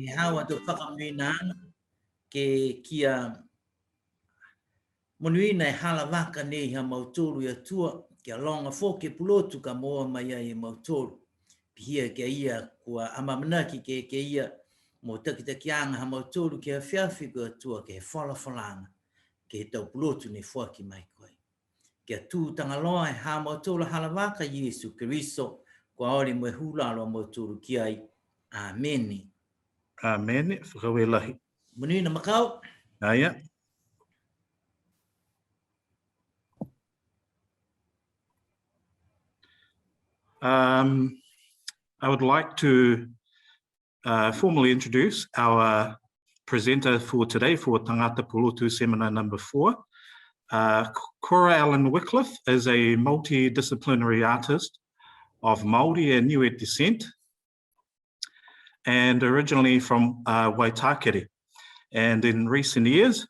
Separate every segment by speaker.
Speaker 1: Ni hawa tu whakamuina ke kia monuina e hala waka nei ha mautoro ia tua ke longa fo ke pulotu ka moa mai ai mautoro. Pihia ke ia kua amamanaki ke ia mo takitakianga ha mautoro ke whiawhi kua tua ke whalawhalanga ke tau pulotu ni fuaki mai koe. Ke tū tangaloa e ha mautoro hala waka Yesu Keriso kua ori mo hula alo mautoro ki ai. Amen.
Speaker 2: Amen. Whakawelahi.
Speaker 1: Monuina makau.
Speaker 2: Aia. I would like to formally introduce our presenter for today for Tagata Pulotu seminar number 4. Cora-Allan Wickliffe is a multidisciplinary artist of Māori and Niue descent and originally from Waitakere. And in recent years,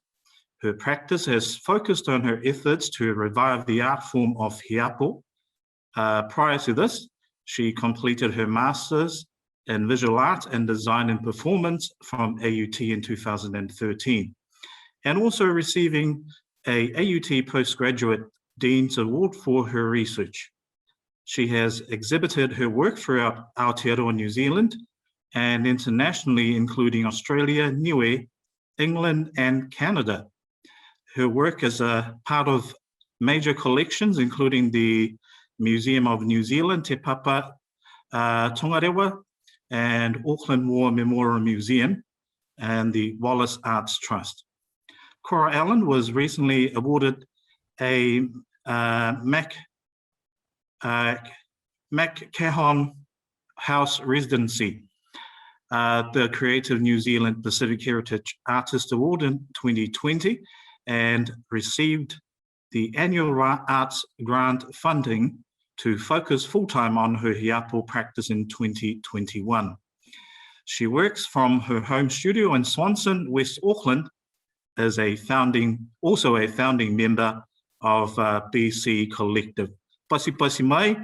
Speaker 2: her practice has focused on her efforts to revive the art form of hiapo. Prior to this, she completed her Masters in Visual Art and Design and Performance from AUT in 2013, and also receiving a AUT Postgraduate Dean's Award for her research. She has exhibited her work throughout Aotearoa, New Zealand, and internationally, including Australia, Niue, England, and Canada. Her work is a part of major collections, including the Museum of New Zealand, Te Papa Tongarewa, and Auckland War Memorial Museum, and the Wallace Arts Trust. Cora-Allan was recently awarded a McCahon House Residency, the Creative New Zealand Pacific Heritage Artist Award in 2020, and received the annual arts grant funding to focus full-time on her hiapo practice in 2021. She works from her home studio in Swanson, West Auckland, as also a founding member of BC Collective. Pasi mai,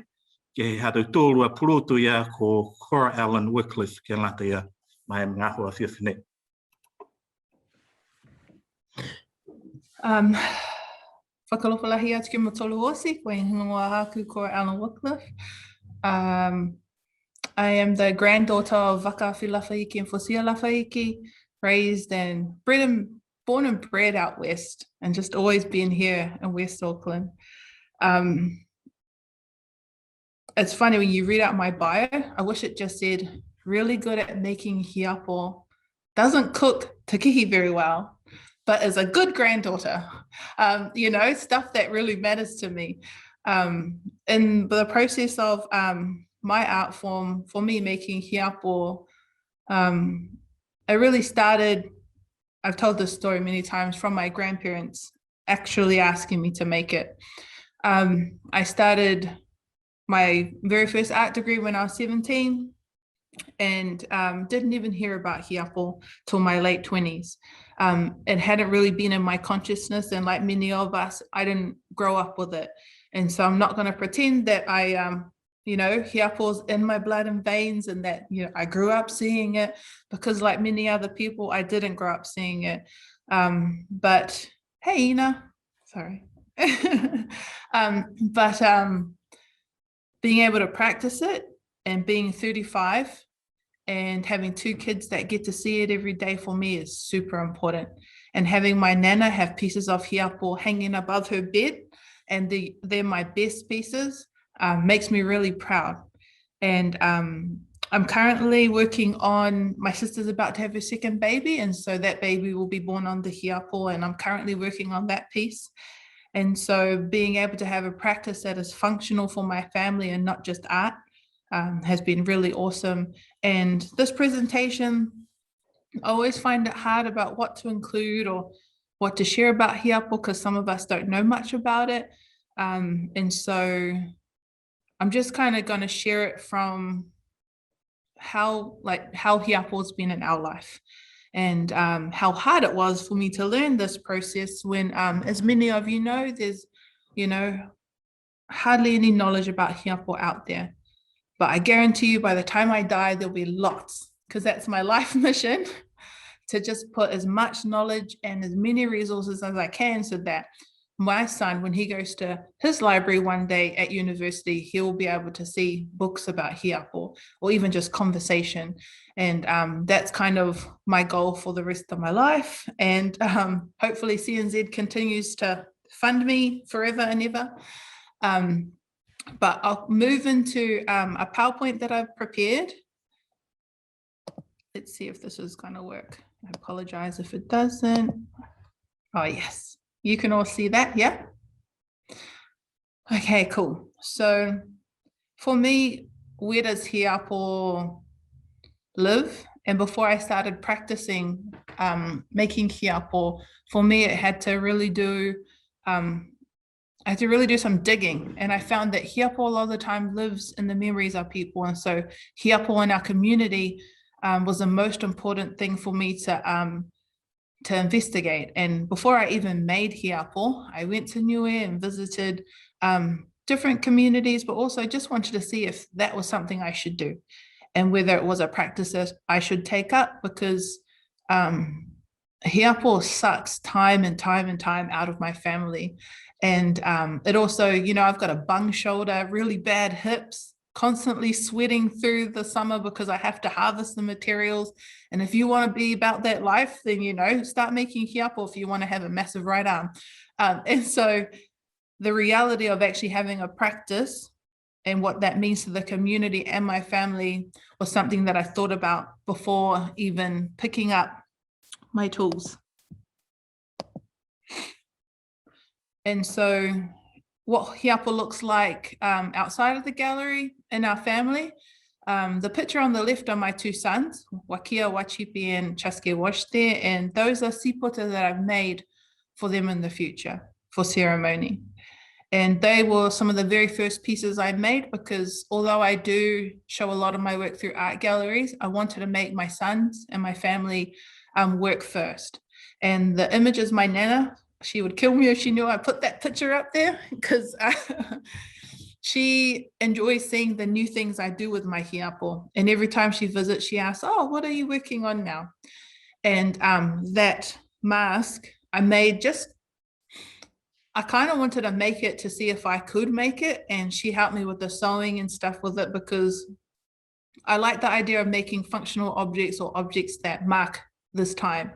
Speaker 2: ke hatu tōrua pulotu ia ko Cora-Allan Wickliffe ke lata ia mai mga hoa whiawhine.
Speaker 3: Whakalopalahi atu ki matolu osi, koe hingoa haku Cora-Allan Wickliffe. I am the granddaughter of Whakawhi Lafaiki and Fosia Lafaiki, raised and born and bred out west, and just always been here in West Auckland. It's funny when you read out my bio, I wish it just said, really good at making hiapo, doesn't cook takihi very well, but is a good granddaughter. You know, stuff that really matters to me. In the process of my art form, for me making hiapo, it really started, I've told this story many times, from my grandparents actually asking me to make it. I started my very first art degree when I was 17 and didn't even hear about hiapo till my late 20s. It hadn't really been in my consciousness, and like many of us, I didn't grow up with it. And so I'm not going to pretend that I, you know, hiapo's in my blood and veins and that, you know, I grew up seeing it, because like many other people, I didn't grow up seeing it. But hey, Ina, sorry. Being able to practice it and being 35 and having 2 kids that get to see it every day for me is super important. And having my nana have pieces of hiapo hanging above her bed, and they're my best pieces, makes me really proud. And I'm currently working on, my sister's about to have her second baby, and so that baby will be born on the hiapo, and I'm currently working on that piece. And so being able to have a practice that is functional for my family and not just art has been really awesome. And this presentation, I always find it hard about what to include or what to share about hiapo, because some of us don't know much about it. And so I'm just kind of going to share it from how hiapo has been in our life, and how hard it was for me to learn this process when, as many of you know, there's, you know, hardly any knowledge about hiapo out there. But I guarantee you by the time I die, there'll be lots because that's my life mission, to just put as much knowledge and as many resources as I can so that my son, when he goes to his library one day at university, he'll be able to see books about Hijab or even just conversation. And that's kind of my goal for the rest of my life. And hopefully CNZ continues to fund me forever and ever. But I'll move into a PowerPoint that I've prepared. Let's see if this is going to work. I apologize if it doesn't. Oh, yes. You can all see that, yeah? Okay, cool. So for me, where does Hijab live? And before I started practicing making Hijab, for me, it had to really do, I had to really do some digging. And I found that Hijab a lot of the time lives in the memories of people. And so Hijab in our community was the most important thing for me to investigate. And before I even made Hijab, I went to Niue and visited different communities, but also just wanted to see if that was something I should do and whether it was a practice that I should take up, because Hijab sucks time and time and time out of my family. And it also, you know, I've got a bung shoulder, really bad hips, constantly sweating through the summer because I have to harvest the materials. And if you want to be about that life, then, you know, start making Hijab if you want to have a massive right arm. And so the reality of actually having a practice and what that means to the community and my family was something that I thought about before even picking up my tools. And so what Hijab looks like outside of the gallery in our family. The picture on the left are my two sons, Wakia, Wachipi, and Chaske Washte, and those are sipota that I've made for them in the future for ceremony. And they were some of the very first pieces I made, because although I do show a lot of my work through art galleries, I wanted to make my sons and my family work first. And the image is my nana. She would kill me if she knew I put that picture up there, because she enjoys seeing the new things I do with my Hijab. And every time she visits, she asks, oh, what are you working on now? And that mask I made I kind of wanted to make it to see if I could make it. And she helped me with the sewing and stuff with it, because I like the idea of making functional objects or objects that mark this time.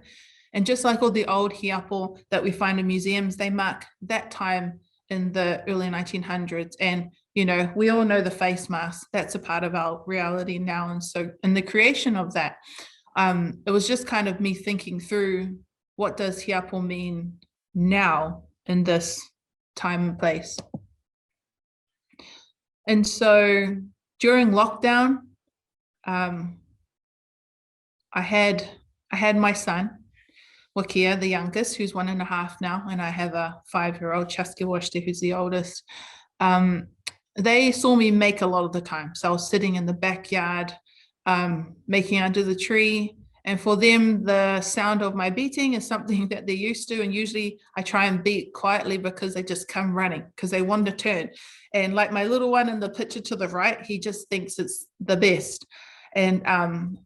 Speaker 3: And just like all the old Hijab that we find in museums, they mark that time in the early 1900s. And, you know, we all know the face mask. That's a part of our reality now. And so in the creation of that, it was just kind of me thinking through, what does Hijab mean now in this time and place? And so during lockdown, I had my son, Wakia, the youngest, who's 1.5 now, and I have a 5-year-old, Chaske Washte, who's the oldest. They saw me make a lot of the time. So I was sitting in the backyard, making under the tree. And for them, the sound of my beating is something that they're used to. And usually I try and beat quietly because they just come running because they want to turn. And like my little one in the picture to the right, he just thinks it's the best. And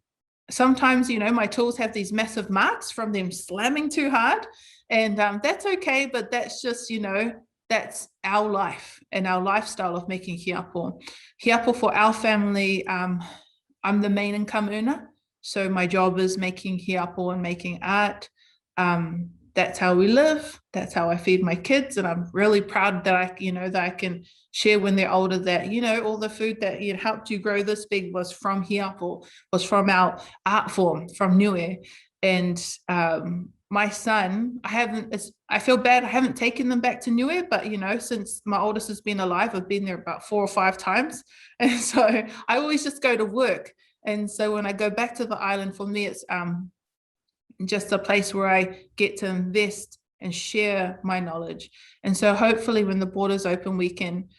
Speaker 3: sometimes, you know, my tools have these massive marks from them slamming too hard. And that's okay, but that's just, you know, that's our life and our lifestyle of making Hijab. Hijab for our family, I'm the main income earner. So my job is making Hijab and making art. That's how we live. That's how I feed my kids. And I'm really proud that I can share when they're older that, you know, all the food that helped you grow this big was from Hijab, was from our art form, from Niue. And my son, I feel bad, I haven't taken them back to Niue, but, you know, since my oldest has been alive, I've been there about 4 or 5 times. And so I always just go to work. And so when I go back to the island, for me, it's just a place where I get to invest and share my knowledge. And so hopefully when the borders open, we can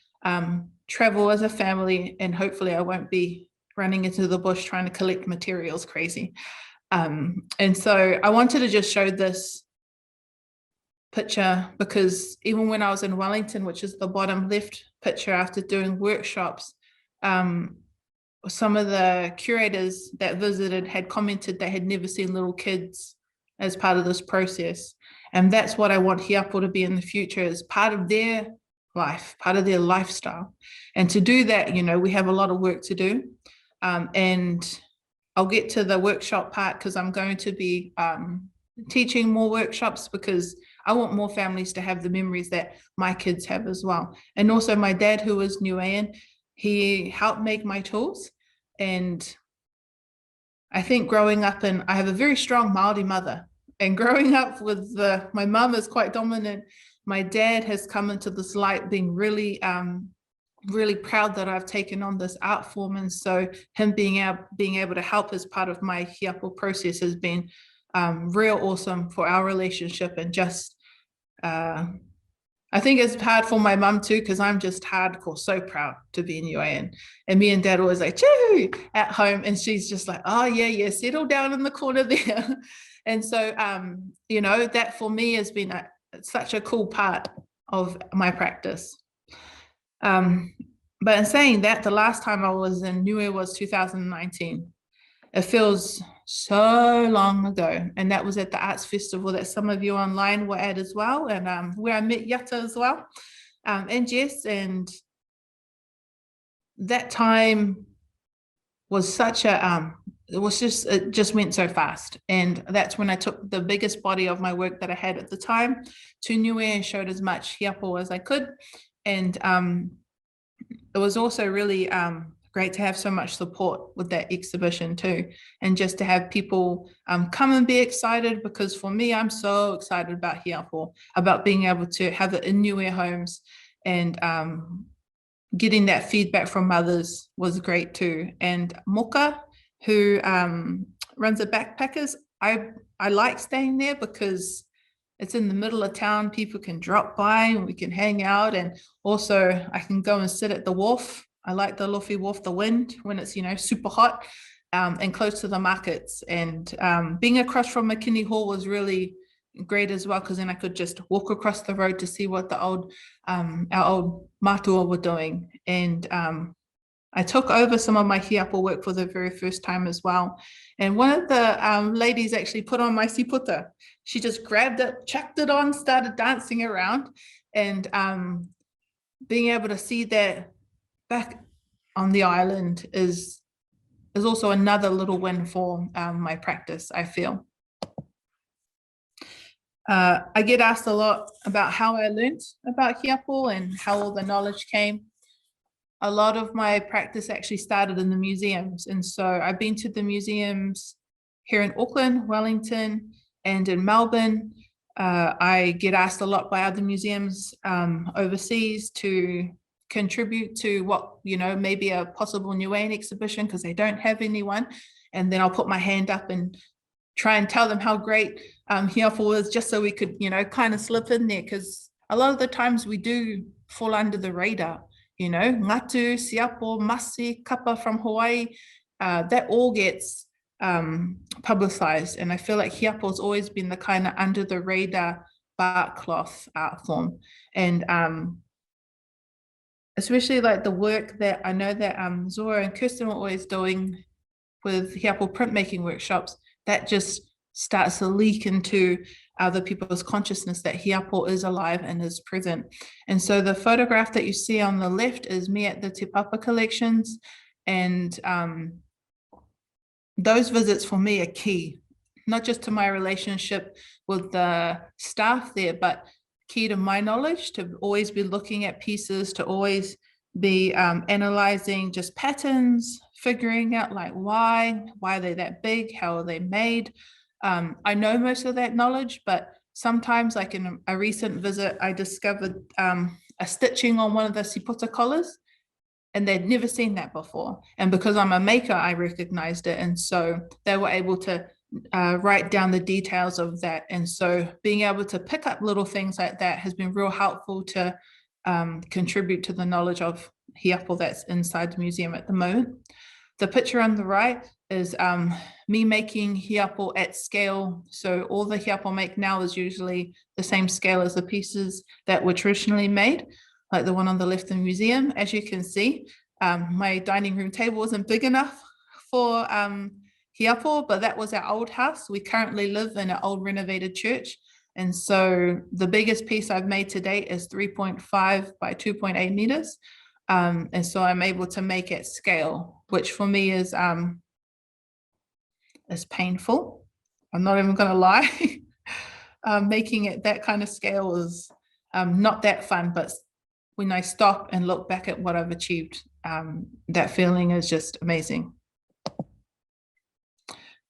Speaker 3: travel as a family, and hopefully I won't be running into the bush trying to collect materials crazy. And so I wanted to just show this picture, because even when I was in Wellington, which is the bottom left picture after doing workshops, some of the curators that visited had commented they had never seen little kids as part of this process. And that's what I want Hiapo to be in the future, as part of their life, part of their lifestyle. And to do that, you know, we have a lot of work to do. And I'll get to the workshop part because I'm going to be teaching more workshops, because I want more families to have the memories that my kids have as well. And also my dad, who was Niuean, he helped make my tools. And I think growing up I have a very strong Māori mother, and growing up with my mum is quite dominant. My dad has come into this light being really, really proud that I've taken on this art form. And so him being able to help as part of my Hiapo process has been real awesome for our relationship. And just, I think it's hard for my mum too, because I'm just hardcore, so proud to be Niuean. And me and dad always like, choo, at home. And she's just like, oh yeah, settle down in the corner there. And so, you know, that for me has been such a cool part of my practice. But in saying that, the last time I was in Niue was 2019. It feels so long ago, and that was at the Arts Festival that some of you online were at as well, and where I met Yata as well, and Jess. And that time was such a it just went so fast. And that's when I took the biggest body of my work that I had at the time to Niue and showed as much Hiapo as I could. And it was also really great to have so much support with that exhibition too, and just to have people come and be excited, because for me, I'm so excited about Hiapo, about being able to have it in Niue homes, and getting that feedback from mothers was great too. And Moka, who runs the Backpackers, I like staying there because it's in the middle of town. People can drop by and we can hang out. And also I can go and sit at the wharf. I like the Lofi Wharf, the wind, when it's, you know, super hot, and close to the markets. And being across from McKinney Hall was really great as well, because then I could just walk across the road to see what the old our old matua were doing. And I took over some of my Hiapo work for the very first time as well. And one of the ladies actually put on my siputa. She just grabbed it, chucked it on, started dancing around. And being able to see that back on the island is also another little win for my practice, I feel. I get asked a lot about how I learned about Hiapo and how all the knowledge came. A lot of my practice actually started in the museums. And so I've been to the museums here in Auckland, Wellington, and in Melbourne. I get asked a lot by other museums overseas to contribute to what, you know, maybe a possible Niuean exhibition, because they don't have anyone. And then I'll put my hand up and try and tell them how great Hiapo is, just so we could, you know, kind of slip in there, because a lot of the times we do fall under the radar. You know, ngatu, siapo, masi, kapa from Hawaii, that all gets publicized. And I feel like Hiapo has always been the kind of under the radar bark cloth art form. And especially like the work that I know that Zora and Kirsten were always doing with Hiapo printmaking workshops, that just starts to leak into other people's consciousness that Hiapo is alive and is present. And so the photograph that you see on the left is me at the Te Papa collections. And those visits for me are key, not just to my relationship with the staff there, but key to my knowledge, to always be looking at pieces, to always be analyzing just patterns, figuring out like why are they that big, how are they made. I know most of that knowledge, but sometimes, like in a recent visit, I discovered a stitching on one of the siputa collars, and they'd never seen that before. And because I'm a maker, I recognized it. And so they were able to write down the details of that. And so being able to pick up little things like that has been real helpful to contribute to the knowledge of Hiapo that's inside the museum at the moment. The picture on the right is me making Hiapo at scale. So all the Hiapo I make now is usually the same scale as the pieces that were traditionally made, like the one on the left in the museum. As you can see, My dining room table wasn't big enough for hiapo, but that was our old house. We currently live in an old renovated church. And so the biggest piece I've made to date is 3.5 by 2.8 meters. And so I'm able to make at scale, which for me is painful. I'm not even gonna lie. Making it that kind of scale is not that fun, but when I stop and look back at what I've achieved, that feeling is just amazing.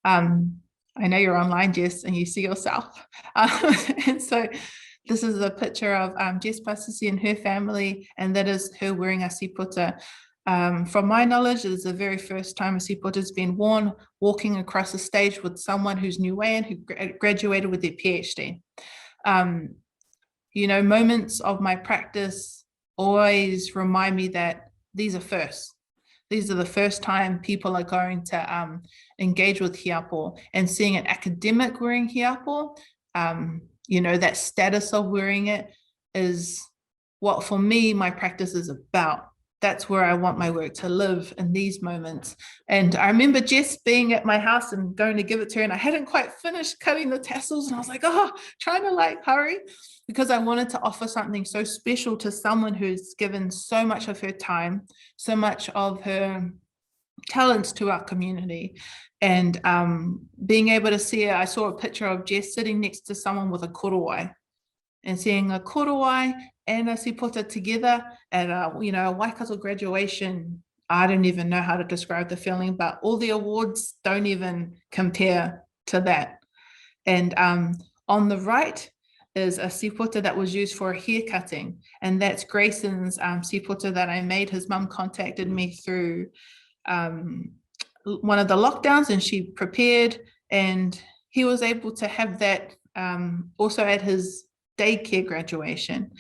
Speaker 3: I know you're online, Jess, and you see yourself. And so this is a picture of Jess Pasisi and her family, and that is her wearing a sipota. From my knowledge, it is the very first time a sipota has been worn, walking across the stage with someone who's Niuean, who graduated with their PhD. You know, moments of my practice always remind me that these are firsts. These are the first time people are going to engage with hiapo, and seeing an academic wearing hiapo, you know, that status of wearing it is what, for me, my practice is about. That's where I want my work to live, in these moments. And I remember Jess being at my house and going to give it to her, and I hadn't quite finished cutting the tassels, and I was like, oh, trying to like hurry, because I wanted to offer something so special to someone who's given so much of her time, so much of her talents to our community. And being able to see it, I saw a picture of Jess sitting next to someone with a korowai, and seeing a korowai and a sipota together at a, you know, a Waikato graduation. I don't even know how to describe the feeling, but all the awards don't even compare to that. And on the right is a sipota that was used for hair cutting, and that's Grayson's sipota that I made. His mum contacted me through one of the lockdowns, and she prepared, and he was able to have that also at his daycare graduation.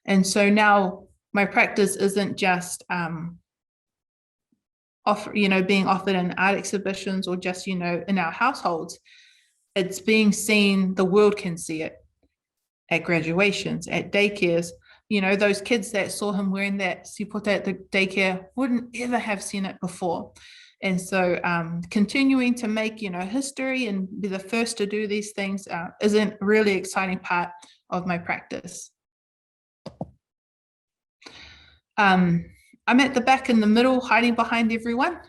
Speaker 3: And so now my practice isn't just being offered in art exhibitions or just, you know, in our households. It's being seen, the world can see it at graduations, at daycares. You know, those kids that saw him wearing that sipota at the daycare wouldn't ever have seen it before. And so continuing to make, you know, history and be the first to do these things is a really exciting part of my practice. I'm at the back in the middle, hiding behind everyone.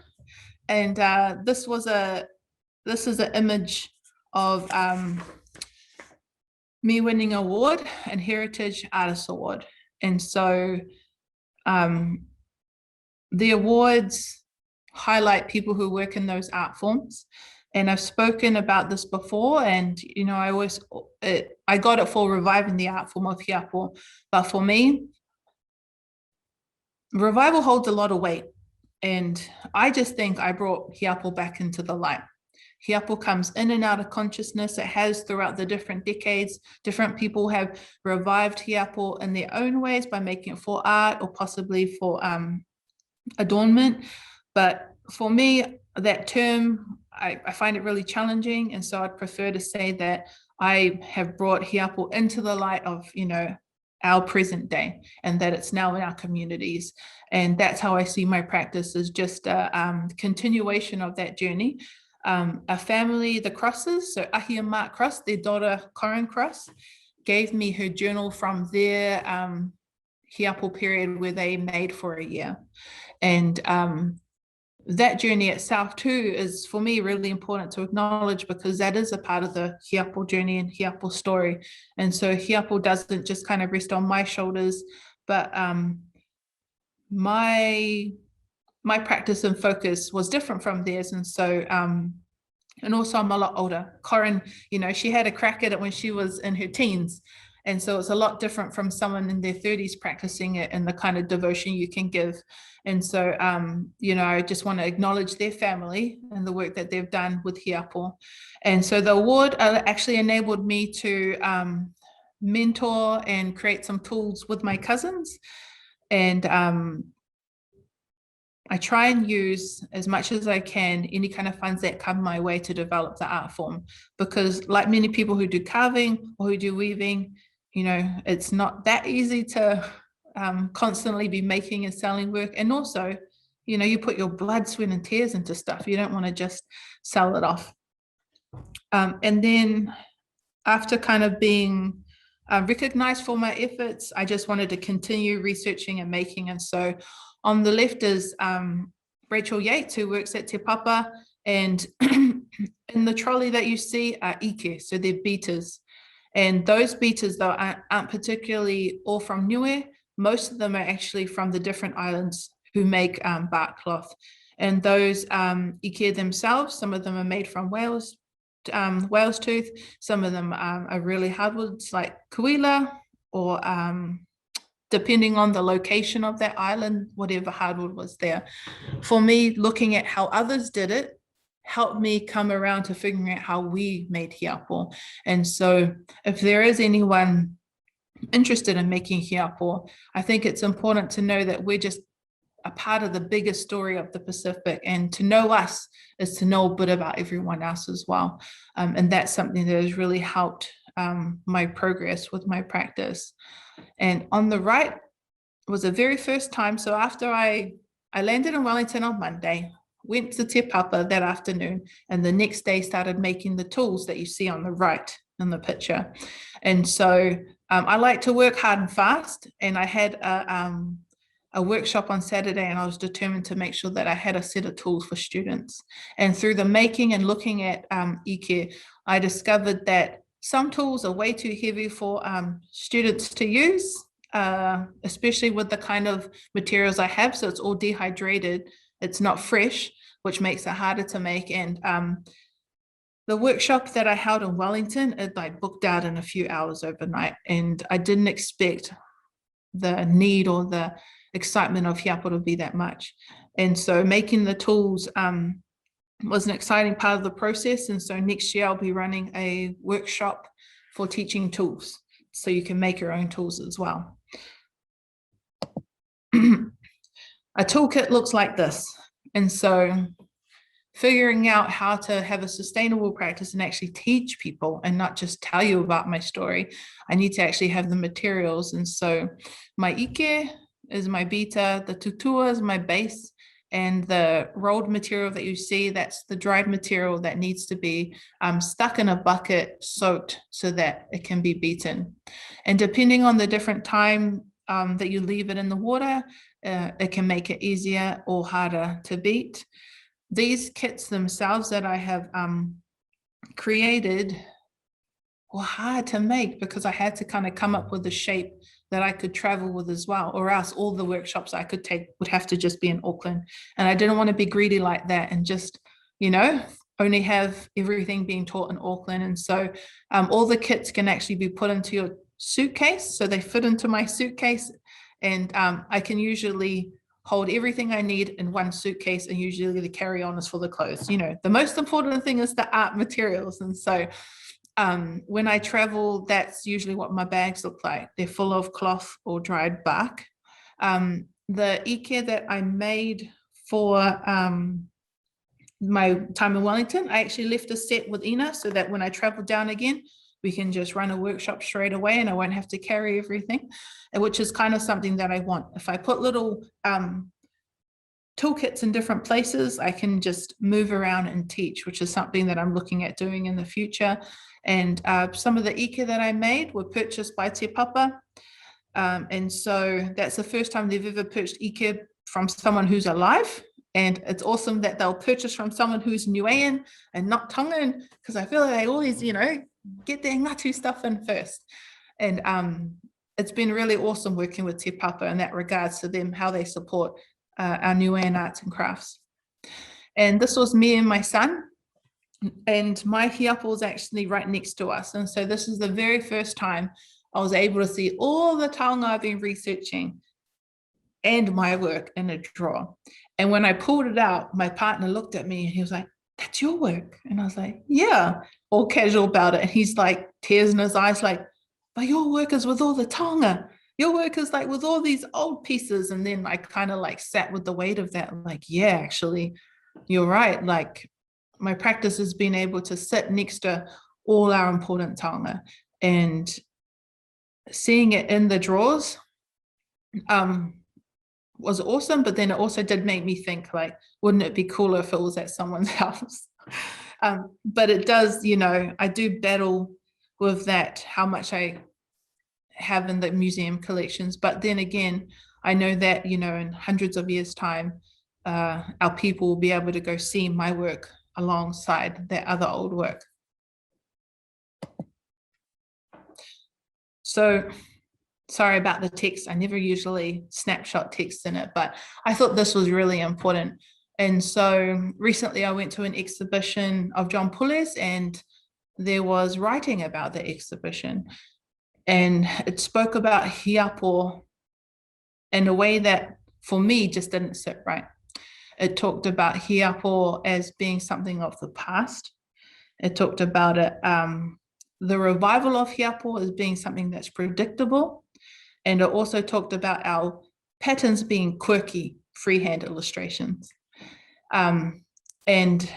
Speaker 3: And this is an image of me winning an award, and Heritage Artist Award. And so the awards highlight people who work in those art forms. And I've spoken about this before, and, you know, I got it for reviving the art form of hiapo. But for me, revival holds a lot of weight. And I just think I brought hiapo back into the light. Hiapo comes in and out of consciousness. It has throughout the different decades. Different people have revived hiapo in their own ways by making it for art or possibly for adornment. But for me, that term, I find it really challenging. And so I'd prefer to say that I have brought hiapo into the light of, you know, our present day, and that it's now in our communities. And that's how I see my practice, as just a continuation of that journey. A family, the Crosses, so Ahi and Mark Cross, their daughter Corin Cross, gave me her journal from their hiapo period where they made for a year. And that journey itself too is, for me, really important to acknowledge, because that is a part of the hiapo journey and hiapo story. And so hiapo doesn't just kind of rest on my shoulders, but my practice and focus was different from theirs. And so and also I'm a lot older. Corin, you know, she had a crack at it when she was in her teens. And so it's a lot different from someone in their 30s practicing it and the kind of devotion you can give. And so, you know, I just want to acknowledge their family and the work that they've done with hiapo. And so the award actually enabled me to mentor and create some tools with my cousins. And I try and use, as much as I can, any kind of funds that come my way to develop the art form, because like many people who do carving or who do weaving, you know, it's not that easy to constantly be making and selling work. And also you know, you put your blood, sweat and tears into stuff. You don't want to just sell it off. And then after kind of being recognized for my efforts, I just wanted to continue researching and making. And so on the left is Rachel Yates, who works at Te Papa, and in the trolley that you see are ike, so they're beaters. And those beaters, though, aren't particularly all from Niue. Most of them are actually from the different islands who make bark cloth. And those ike themselves, some of them are made from whale's tooth. Some of them are really hardwoods like kuila, or depending on the location of that island, whatever hardwood was there. For me, looking at how others did it helped me come around to figuring out how we made hiapo. And so if there is anyone interested in making hiapo, I think it's important to know that we're just a part of the bigger story of the Pacific, and to know us is to know a bit about everyone else as well. And that's something that has really helped my progress with my practice. And on the right was the very first time. So after I landed in Wellington on Monday, went to Te Papa that afternoon, and the next day started making the tools that you see on the right in the picture. And so I like to work hard and fast, and I had a workshop on Saturday, and I was determined to make sure that I had a set of tools for students. And through the making and looking at ike, I discovered that some tools are way too heavy for students to use, especially with the kind of materials I have. So it's all dehydrated, it's not fresh, which makes it harder to make. And the workshop that I held in Wellington, it like booked out in a few hours overnight, and I didn't expect the need or the excitement of hiapo to be that much. And so making the tools was an exciting part of the process. And so next year I'll be running a workshop for teaching tools, so you can make your own tools as well. A toolkit looks like this. And so figuring out how to have a sustainable practice and actually teach people and not just tell you about my story, I need to actually have the materials. And so my ike is my beater, the tutua is my base, and the rolled material that you see, that's the dried material that needs to be stuck in a bucket, soaked, so that it can be beaten. And depending on the different time that you leave it in the water, it can make it easier or harder to beat. These kits themselves that I have created were hard to make, because I had to kind of come up with a shape that I could travel with as well, or else all the workshops I could take would have to just be in Auckland. And I didn't want to be greedy like that and just, you know, only have everything being taught in Auckland. And so all the kits can actually be put into your suitcase. So they fit into my suitcase, and I can usually hold everything I need in one suitcase, and usually the carry-on is for the clothes. You know, the most important thing is the art materials. And so when I travel, that's usually what my bags look like. They're full of cloth or dried bark. The ike that I made for my time in Wellington, I actually left a set with Ina, so that when I travel down again, we can just run a workshop straight away and I won't have to carry everything, which is kind of something that I want. If I put little toolkits in different places, I can just move around and teach, which is something that I'm looking at doing in the future. And some of the ike that I made were purchased by Te Papa. And so that's the first time they've ever purchased ike from someone who's alive. And it's awesome that they'll purchase from someone who's Niuean and not Tongan, because I feel like they always, you know, get their ngatu stuff in first. And it's been really awesome working with Te Papa in that regards, to them, how they support our Niuean arts and crafts. And this was me and my son, and my hiapo is actually right next to us. And so this is the very first time I was able to see all the taonga I've been researching and my work in a drawer. And when I pulled it out, my partner looked at me and he was like, "That's your work?" And I was like, "Yeah," all casual about it. And he's like, tears in his eyes, like, "But your work is with all the taonga. Your work is like with all these old pieces." And then I kind of like sat with the weight of that. I'm like, yeah, actually, you're right. Like, my practice has been able to sit next to all our important taonga, and seeing it in the drawers, was awesome, but then it also did make me think, like, wouldn't it be cooler if it was at someone's house? But it does, you know, I do battle with that, how much I have in the museum collections. But then again, I know that, you know, in hundreds of years' time, our people will be able to go see my work alongside that other old work. So sorry about the text. I never usually snapshot text in it, but I thought this was really important. And so recently I went to an exhibition of John Pule's, and there was writing about the exhibition. And it spoke about Hiapo in a way that for me just didn't sit right. It talked about Hiapo as being something of the past. It talked about it, the revival of Hiapo as being something that's predictable. And it also talked about our patterns being quirky, freehand illustrations. And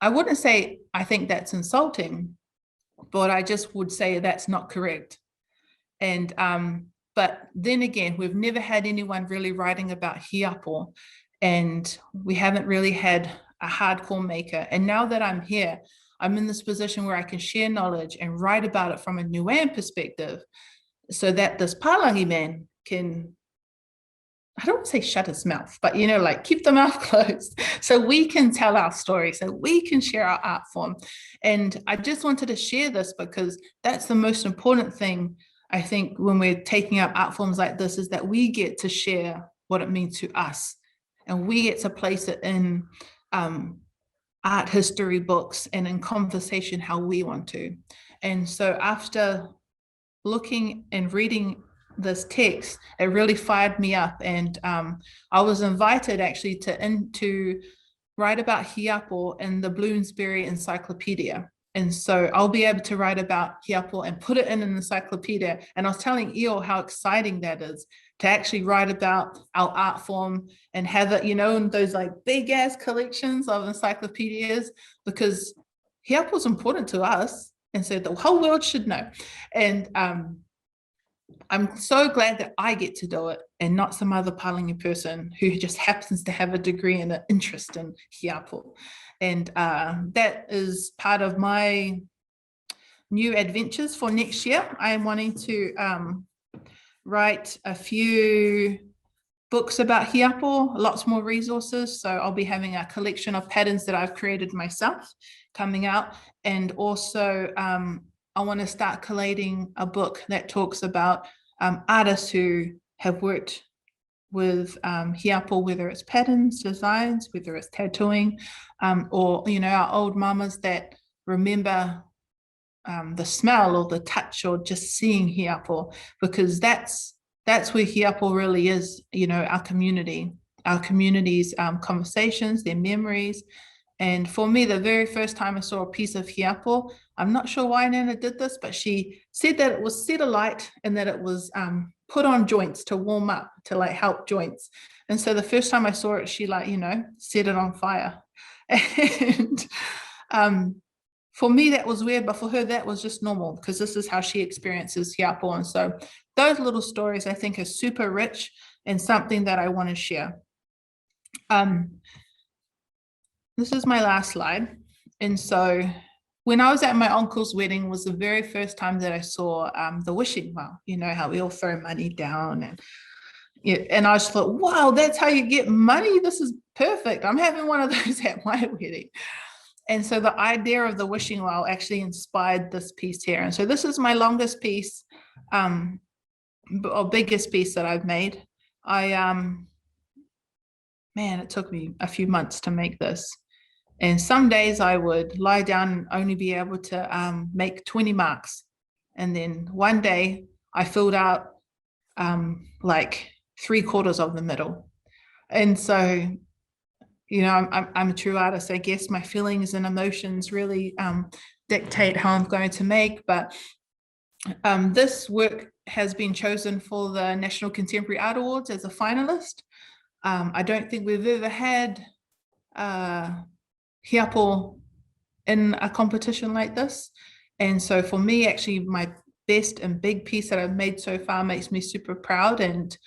Speaker 3: I wouldn't say I think that's insulting, but I just would say that's not correct. And but then again, we've never had anyone really writing about Hiapo, and we haven't really had a hardcore maker. And now that I'm here, I'm in this position where I can share knowledge and write about it from a Niuean perspective, so that this Palangi man can, I don't want to say shut his mouth, but, you know, like keep the mouth closed so we can tell our story, so we can share our art form. And I just wanted to share this because that's the most important thing, I think, when we're taking up art forms like this, is that we get to share what it means to us, and we get to place it in art history books and in conversation how we want to. And so after looking and reading this text, it really fired me up. And I was invited actually to write about Hiapo in the Bloomsbury Encyclopedia. And so I'll be able to write about Hiapo and put it in an encyclopedia. And I was telling Io how exciting that is, to actually write about our art form and have it, you know, in those like big ass collections of encyclopedias, because Hiapo is important to us. And so the whole world should know. And I'm so glad that I get to do it and not some other Palangi person who just happens to have a degree and an interest in Hiapo. And that is part of my new adventures for next year. I am wanting to write a few books about Hiapo, lots more resources. So I'll be having a collection of patterns that I've created myself coming out. And also I want to start collating a book that talks about artists who have worked with Hiapo, whether it's patterns, designs, whether it's tattooing, or, you know, our old mamas that remember the smell or the touch or just seeing Hiapo, because that's where Hiapo really is, you know, our community's conversations, their memories. And for me, the very first time I saw a piece of Hiapo, I'm not sure why Nana did this, but she said that it was set alight and that it was put on joints to warm up, to like help joints. And so the first time I saw it, she like, you know, set it on fire. And for me, that was weird, but for her, that was just normal, because this is how she experiences Hiapo. And so those little stories, I think, are super rich and something that I want to share. This is my last slide. And so when I was at my uncle's wedding was the very first time that I saw the wishing well, you know, how we all throw money down. And, yeah, and I just thought, wow, that's how you get money. This is perfect. I'm having one of those at my wedding. And so the idea of the wishing well actually inspired this piece here. And so this is my longest piece, or biggest piece that I've made. Man, it took me a few months to make this. And some days I would lie down and only be able to make 20 marks. And then one day I filled out like 3/4 of the middle. And so, you know, I'm a true artist. I guess my feelings and emotions really dictate how I'm going to make. But this work has been chosen for the National Contemporary Art Awards as a finalist. I don't think we've ever had Hiapo in a competition like this. And so for me, actually, my best and big piece that I've made so far makes me super proud. And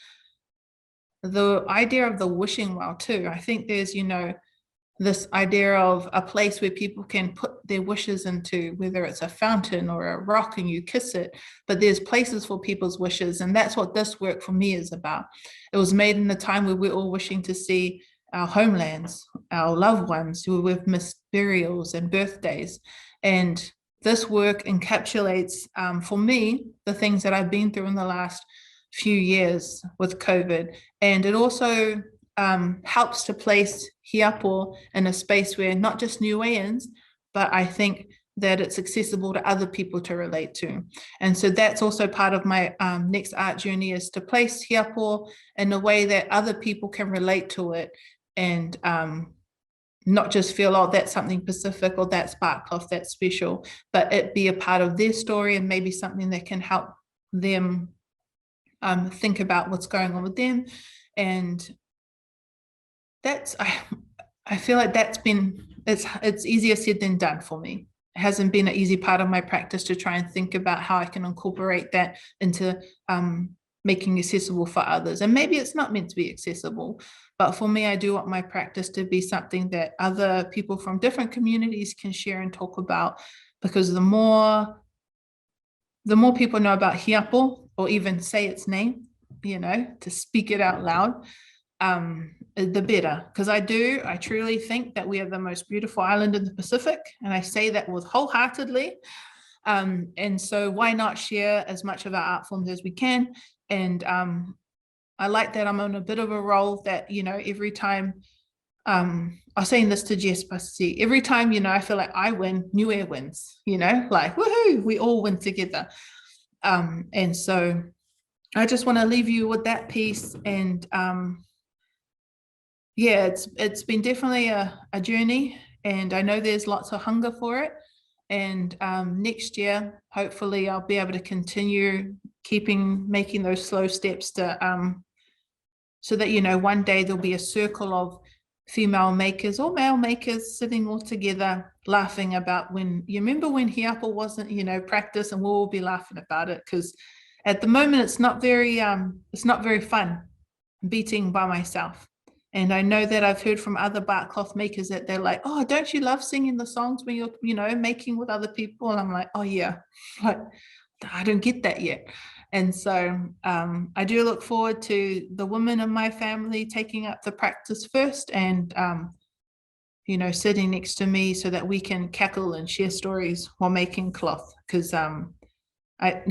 Speaker 3: the idea of the wishing well too. I think there's, you know, this idea of a place where people can put their wishes into, whether it's a fountain or a rock and you kiss it, but there's places for people's wishes. And that's what this work for me is about. It was made in a time where we're all wishing to see our homelands, our loved ones who have missed burials and birthdays. And this work encapsulates, for me, the things that I've been through in the last few years with COVID. And it also helps to place Hiapo in a space where not just Niueans, but I think that it's accessible to other people to relate to. And so that's also part of my next art journey, is to place Hiapo in a way that other people can relate to it and not just feel, oh, that's something Pacific or that's barkcloth, that's special, but it be a part of their story and maybe something that can help them think about what's going on with them. And that's, I feel like that's been, it's easier said than done for me. It hasn't been an easy part of my practice to try and think about how I can incorporate that into making accessible for others. And maybe it's not meant to be accessible, but for me, I do want my practice to be something that other people from different communities can share and talk about, because the more people know about Hiapo, or even say its name, you know, to speak it out loud, the better. Because I truly think that we are the most beautiful island in the Pacific, and I say that with wholeheartedly. And so why not share as much of our art forms as we can? And I like that I'm on a bit of a roll that, you know, every time, I was saying this to Jess, but see, every time, you know, I feel like I win, Niue wins, you know, like, woohoo, we all win together. And so I just want to leave you with that piece. And yeah, it's been definitely a journey, and I know there's lots of hunger for it. And next year, hopefully I'll be able to continue making those slow steps to, so that, you know, one day there'll be a circle of female makers or male makers sitting all together laughing about when, you remember when Hiapo wasn't, you know, practice, and we'll all be laughing about it, because at the moment it's not very fun beating by myself. And I know that I've heard from other barkcloth makers that they're like, oh, don't you love singing the songs when you're, you know, making with other people? And I'm like, oh yeah, like I don't get that yet. And so I do look forward to the women in my family taking up the practice first, and you know, sitting next to me so that we can cackle and share stories while making cloth. Because I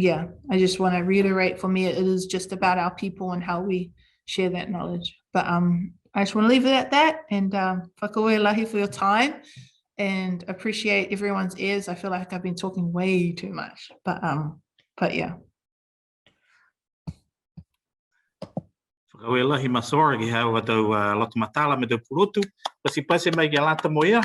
Speaker 3: just want to reiterate, for me, it is just about our people and how we share that knowledge. But I just want to leave it at that, and whakaue lahi for your time, and appreciate everyone's ears. I feel like I've been talking way too much, but yeah.
Speaker 2: Whakaue lahi masora ki hau atau loto matala me te pulotu, pasi mai ki alata mo ia.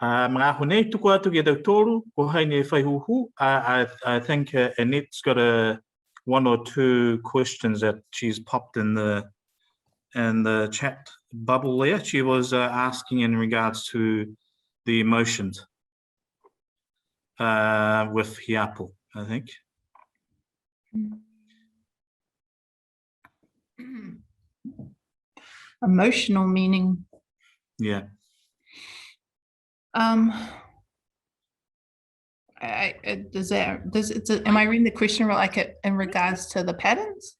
Speaker 2: Mga ahonei tuku atu ki tau toru, ko haine e whaihuhu. I think Annette's got one or two questions that she's popped in the chat bubble there. She was asking in regards to the emotions with Hiapo, I think.
Speaker 3: Emotional meaning.
Speaker 2: Yeah.
Speaker 3: Am I reading the question like it in regards to the patterns?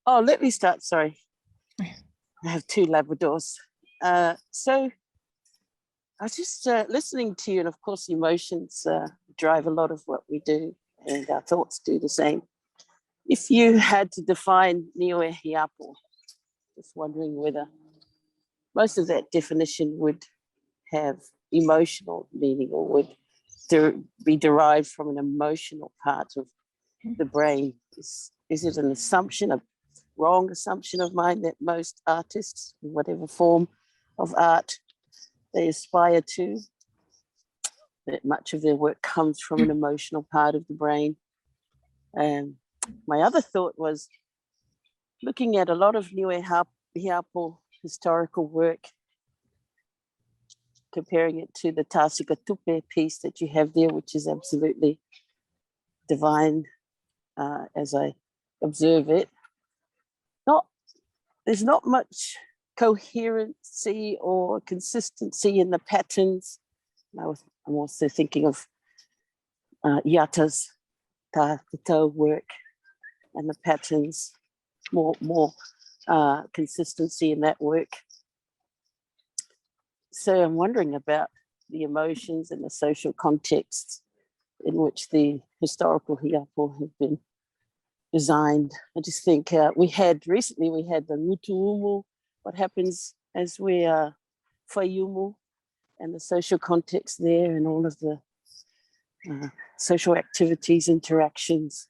Speaker 4: Oh, let me start. Sorry, I have two Labradors. So I was just listening to you, and of course, emotions drive a lot of what we do, and our thoughts do the same. If you had to define Niue Hiapo, just wondering whether most of that definition would have emotional meaning, or would be derived from an emotional part of the brain. Is it an assumption, a wrong assumption of mine, that most artists, in whatever form of art they aspire to, that much of their work comes from an emotional part of the brain? And my other thought was looking at a lot of Niue Hiapo historical work, comparing it to the Tāsika Tupe piece that you have there, which is absolutely divine, as I observe it. There's not much coherency or consistency in the patterns. I'm also thinking of Yates tātou work and the patterns, more consistency in that work. So I'm wondering about the emotions and the social contexts in which the historical hiapo have been designed. I just think recently we had the ngutuumu, what happens as we are whaiumu, and the social context there and all of the social activities, interactions,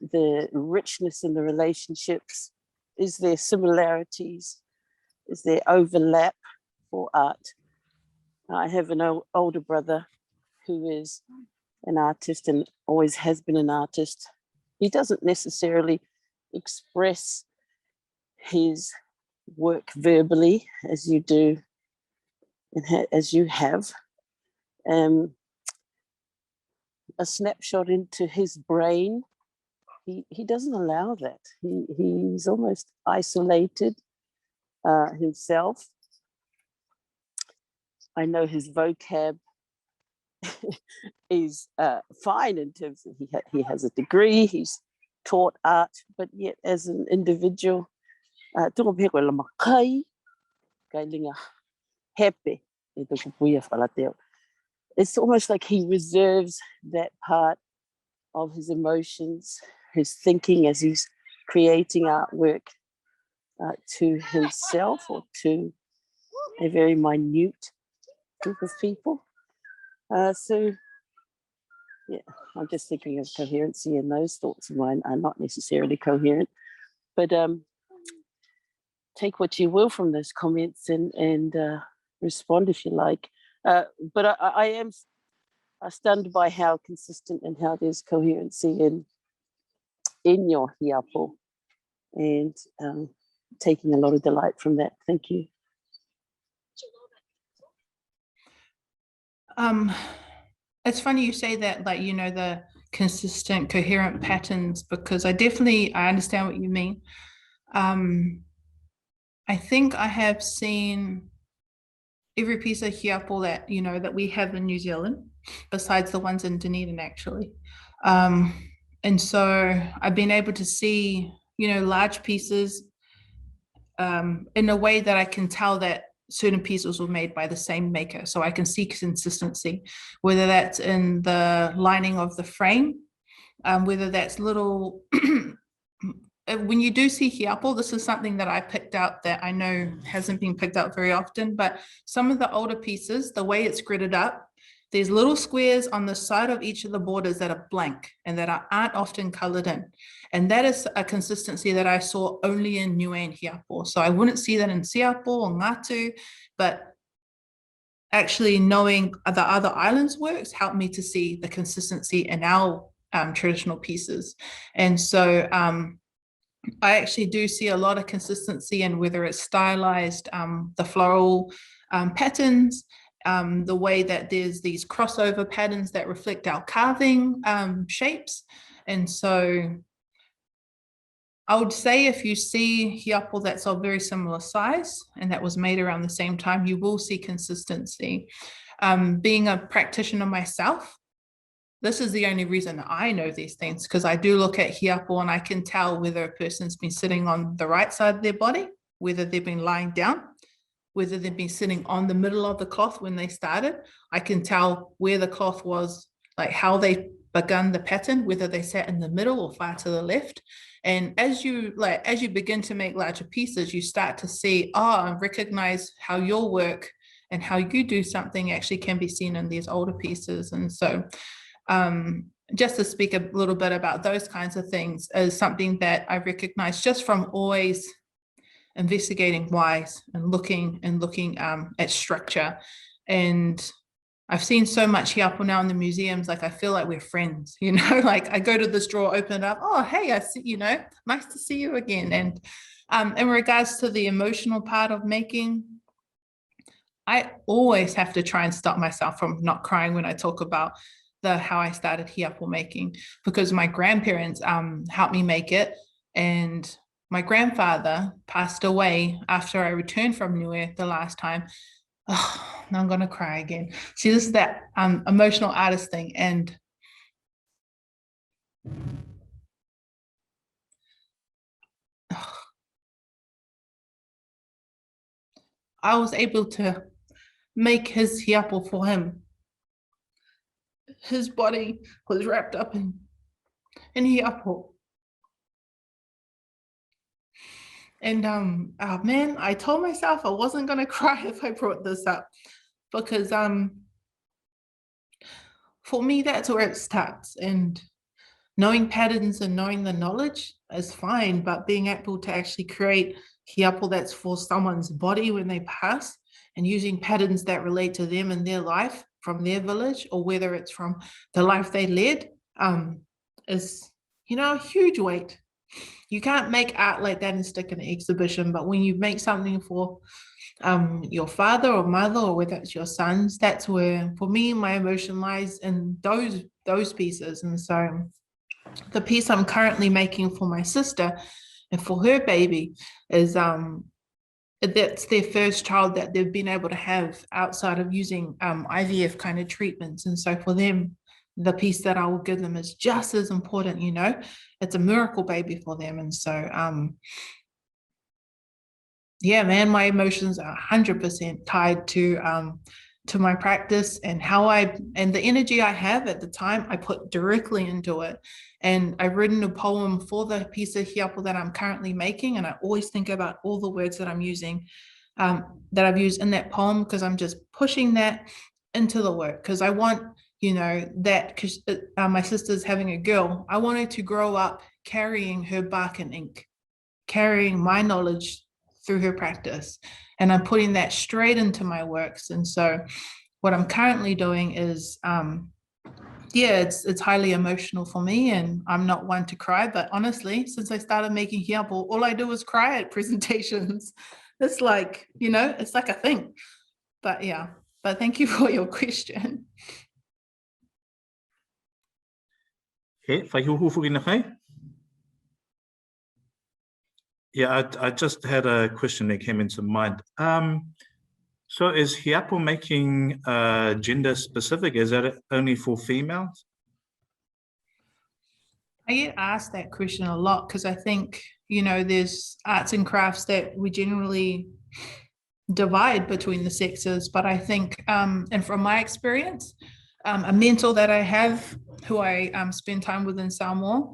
Speaker 4: the richness in the relationships. Is there similarities? Is there overlap for art? I have an older brother who is an artist and always has been an artist. He doesn't necessarily express his work verbally as you do and as you have. A snapshot into his brain, he doesn't allow that. He's almost isolated himself. I know his vocab is fine in terms of he has a degree, he's taught art, but yet as an individual, it's almost like he reserves that part of his emotions, his thinking as he's creating artwork to himself or to a very minute group of people. So, yeah, I'm just thinking of coherency, and those thoughts of mine are not necessarily coherent, but take what you will from those comments and respond if you like. But I am stunned by how consistent and how there's coherency in your hiapo, and taking a lot of delight from that. Thank you.
Speaker 3: It's funny you say that, like, you know, the consistent, coherent patterns, because I understand what you mean. I think I have seen every piece of hiapo that, you know, that we have in New Zealand, besides the ones in Dunedin, actually. And so I've been able to see, you know, large pieces in a way that I can tell that certain pieces were made by the same maker. So I can see consistency, whether that's in the lining of the frame, whether that's little, when you do see hiapo, this is something that I picked out that I know hasn't been picked out very often, but some of the older pieces, the way it's gridded up, there's little squares on the side of each of the borders that are blank and that aren't often colored in. And that is a consistency that I saw only in Niue and hiapo. So I wouldn't see that in siapo or ngatu, but actually knowing the other islands works helped me to see the consistency in our traditional pieces. And so I actually do see a lot of consistency in whether it's stylized, the floral patterns, the way that there's these crossover patterns that reflect our carving shapes. And so I would say if you see hiapo that's of very similar size and that was made around the same time, you will see consistency. Being a practitioner myself, this is the only reason I know these things, because I do look at hiapo and I can tell whether a person's been sitting on the right side of their body, whether they've been lying down, whether they've been sitting on the middle of the cloth when they started. I can tell where the cloth was, like how they begun the pattern, whether they sat in the middle or far to the left. And as you begin to make larger pieces, you start to see, and recognize how your work and how you do something actually can be seen in these older pieces. And so just to speak a little bit about those kinds of things is something that I recognize just from always investigating whys and looking at structure. And I've seen so much hiapo now in the museums, like I feel like we're friends, you know, like I go to this drawer, open it up, oh, hey, I see, you know, nice to see you again. And in regards to the emotional part of making, I always have to try and stop myself from not crying when I talk about how I started hiapo making, because my grandparents helped me make it. And my grandfather passed away after I returned from Niue the last time. Oh, now I'm going to cry again. See, this is that emotional artist thing. And I was able to make his hiapo for him. His body was wrapped up in hiapo. And oh man, I told myself I wasn't gonna cry if I brought this up, because for me that's where it starts. And knowing patterns and knowing the knowledge is fine, but being able to actually create hiapo that's for someone's body when they pass, and using patterns that relate to them and their life from their village, or whether it's from the life they led, is, you know, a huge weight. You can't make art like that and stick in an exhibition, but when you make something for your father or mother, or whether it's your sons, that's where, for me, my emotion lies in those pieces. And so the piece I'm currently making for my sister and for her baby is that's their first child that they've been able to have outside of using IVF kind of treatments. And so for them, the piece that I will give them is just as important, you know, it's a miracle baby for them. And so, yeah, man, my emotions are 100% tied to my practice, and and the energy I have at the time, I put directly into it. And I've written a poem for the piece of hiapo that I'm currently making. And I always think about all the words that I'm using, that I've used in that poem, because I'm just pushing that into the work. Because I want, you know, that, because my sister's having a girl, I want her to grow up carrying her bark and ink, carrying my knowledge through her practice. And I'm putting that straight into my works. And so what I'm currently doing is, yeah, it's highly emotional for me, and I'm not one to cry, but honestly, since I started making hiapo, all I do is cry at presentations. It's like, you know, it's like a thing. But yeah, but thank you for your question.
Speaker 2: Yeah, I just had a question that came into mind. So is hiapo making gender specific? Is that only for females?
Speaker 3: I get asked that question a lot, because I think, you know, there's arts and crafts that we generally divide between the sexes. But I think, and from my experience, a mentor that I have, who I spend time with in Samoa,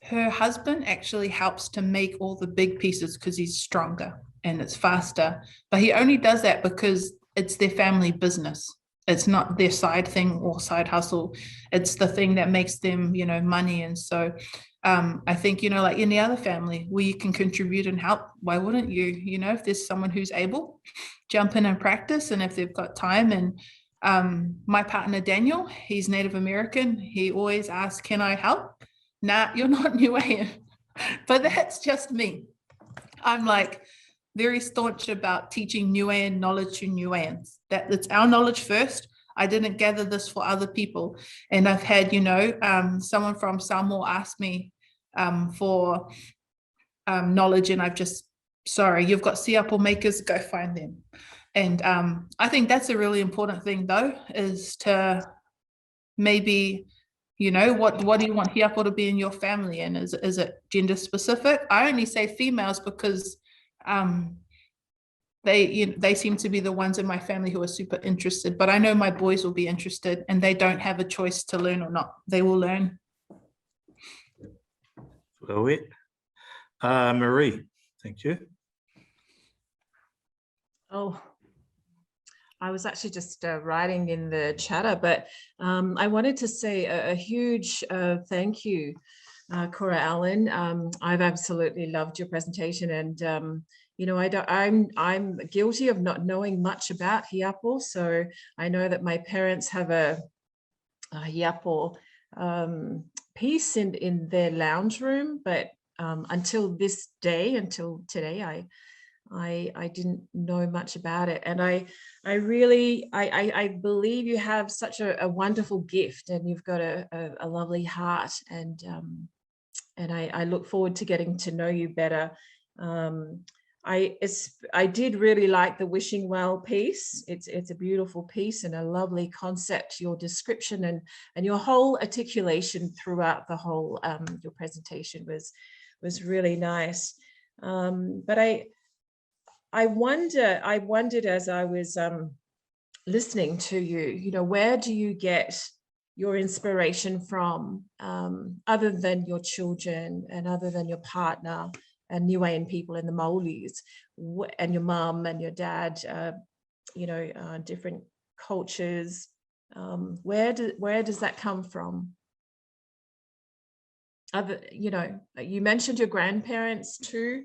Speaker 3: her husband actually helps to make all the big pieces because he's stronger and it's faster. But he only does that because it's their family business. It's not their side thing or side hustle. It's the thing that makes them, you know, money. And so I think, you know, like any other family where you can contribute and help, why wouldn't you? You know, if there's someone who's able, jump in and practice. And if they've got time. And my partner, Daniel, he's Native American. He always asks, can I help? Nah, you're not Niuean. But that's just me. I'm like very staunch about teaching Niuean knowledge to Niueans. That it's our knowledge first. I didn't gather this for other people. And I've had, you know, someone from Samoa ask me for knowledge, and I've just, sorry, you've got siapo makers, go find them. And I think that's a really important thing, though, is to maybe, you know, what do you want hiapo to be in your family? And is it gender specific? I only say females because they seem to be the ones in my family who are super interested. But I know my boys will be interested, and they don't have a choice to learn or not. They will learn.
Speaker 2: Marie, thank you.
Speaker 5: Oh, I was actually just writing in the chatter, but I wanted to say a huge thank you, Cora-Allan. I've absolutely loved your presentation, and you know, I'm guilty of not knowing much about hiapo. So I know that my parents have a hiapo piece in their lounge room, but until this day, until today, I didn't know much about it. And I really believe you have such a wonderful gift, and you've got a lovely heart. And I look forward to getting to know you better. I did really like the wishing well piece. It's a beautiful piece and a lovely concept. Your description and your whole articulation throughout the whole your presentation was really nice. But I wondered as I was listening to you, where do you get your inspiration from, other than your children and other than your partner and Niuean people and the Māoris, and your mum and your dad, different cultures? Where does that come from? You mentioned your grandparents too,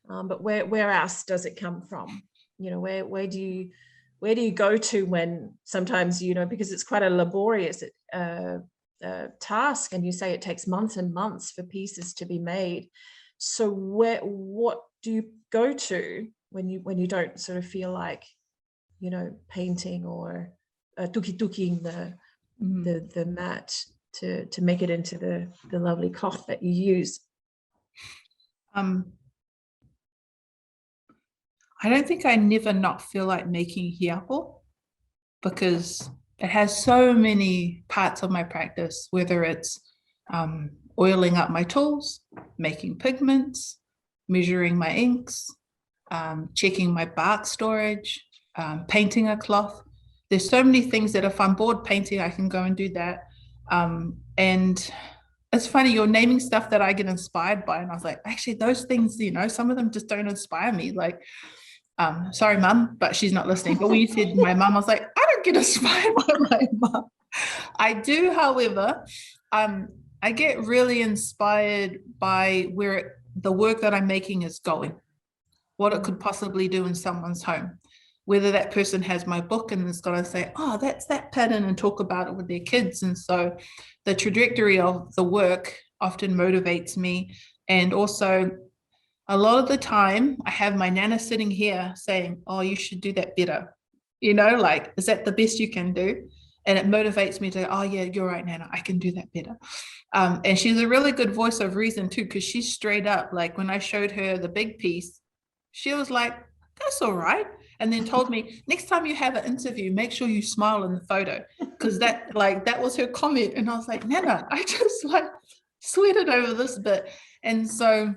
Speaker 5: but where else does it come from? Where do you go to when sometimes, because it's quite a laborious task, and you say it takes months and months for pieces to be made. So what do you go to when you don't sort of feel like, painting or tuki-tuking the mat to make it into the lovely cloth that you use?
Speaker 3: I don't think I never not feel like making hiapo, because it has so many parts of my practice, whether it's oiling up my tools, making pigments, measuring my inks, checking my bark storage, painting a cloth. There's so many things that if I'm bored painting, I can go and do that. And it's funny, you're naming stuff that I get inspired by, and I was like, actually those things, some of them just don't inspire me. Like, sorry mum, but she's not listening, but when you said my mum, I was like, I don't get inspired by my mum. I do, however, I get really inspired by where the work that I'm making is going, what it could possibly do in someone's home, whether that person has my book and is going to say, oh, that's that pattern, and talk about it with their kids. And so the trajectory of the work often motivates me. And also a lot of the time I have my nana sitting here saying, oh, you should do that better. Like, is that the best you can do? And it motivates me to, oh yeah, you're right, Nana, I can do that better. And she's a really good voice of reason too, because she's straight up. Like when I showed her the big piece, she was like, that's all right. And then told me, next time you have an interview, make sure you smile in the photo. Because that was her comment. And I was like, Nana, I just sweated over this bit. And so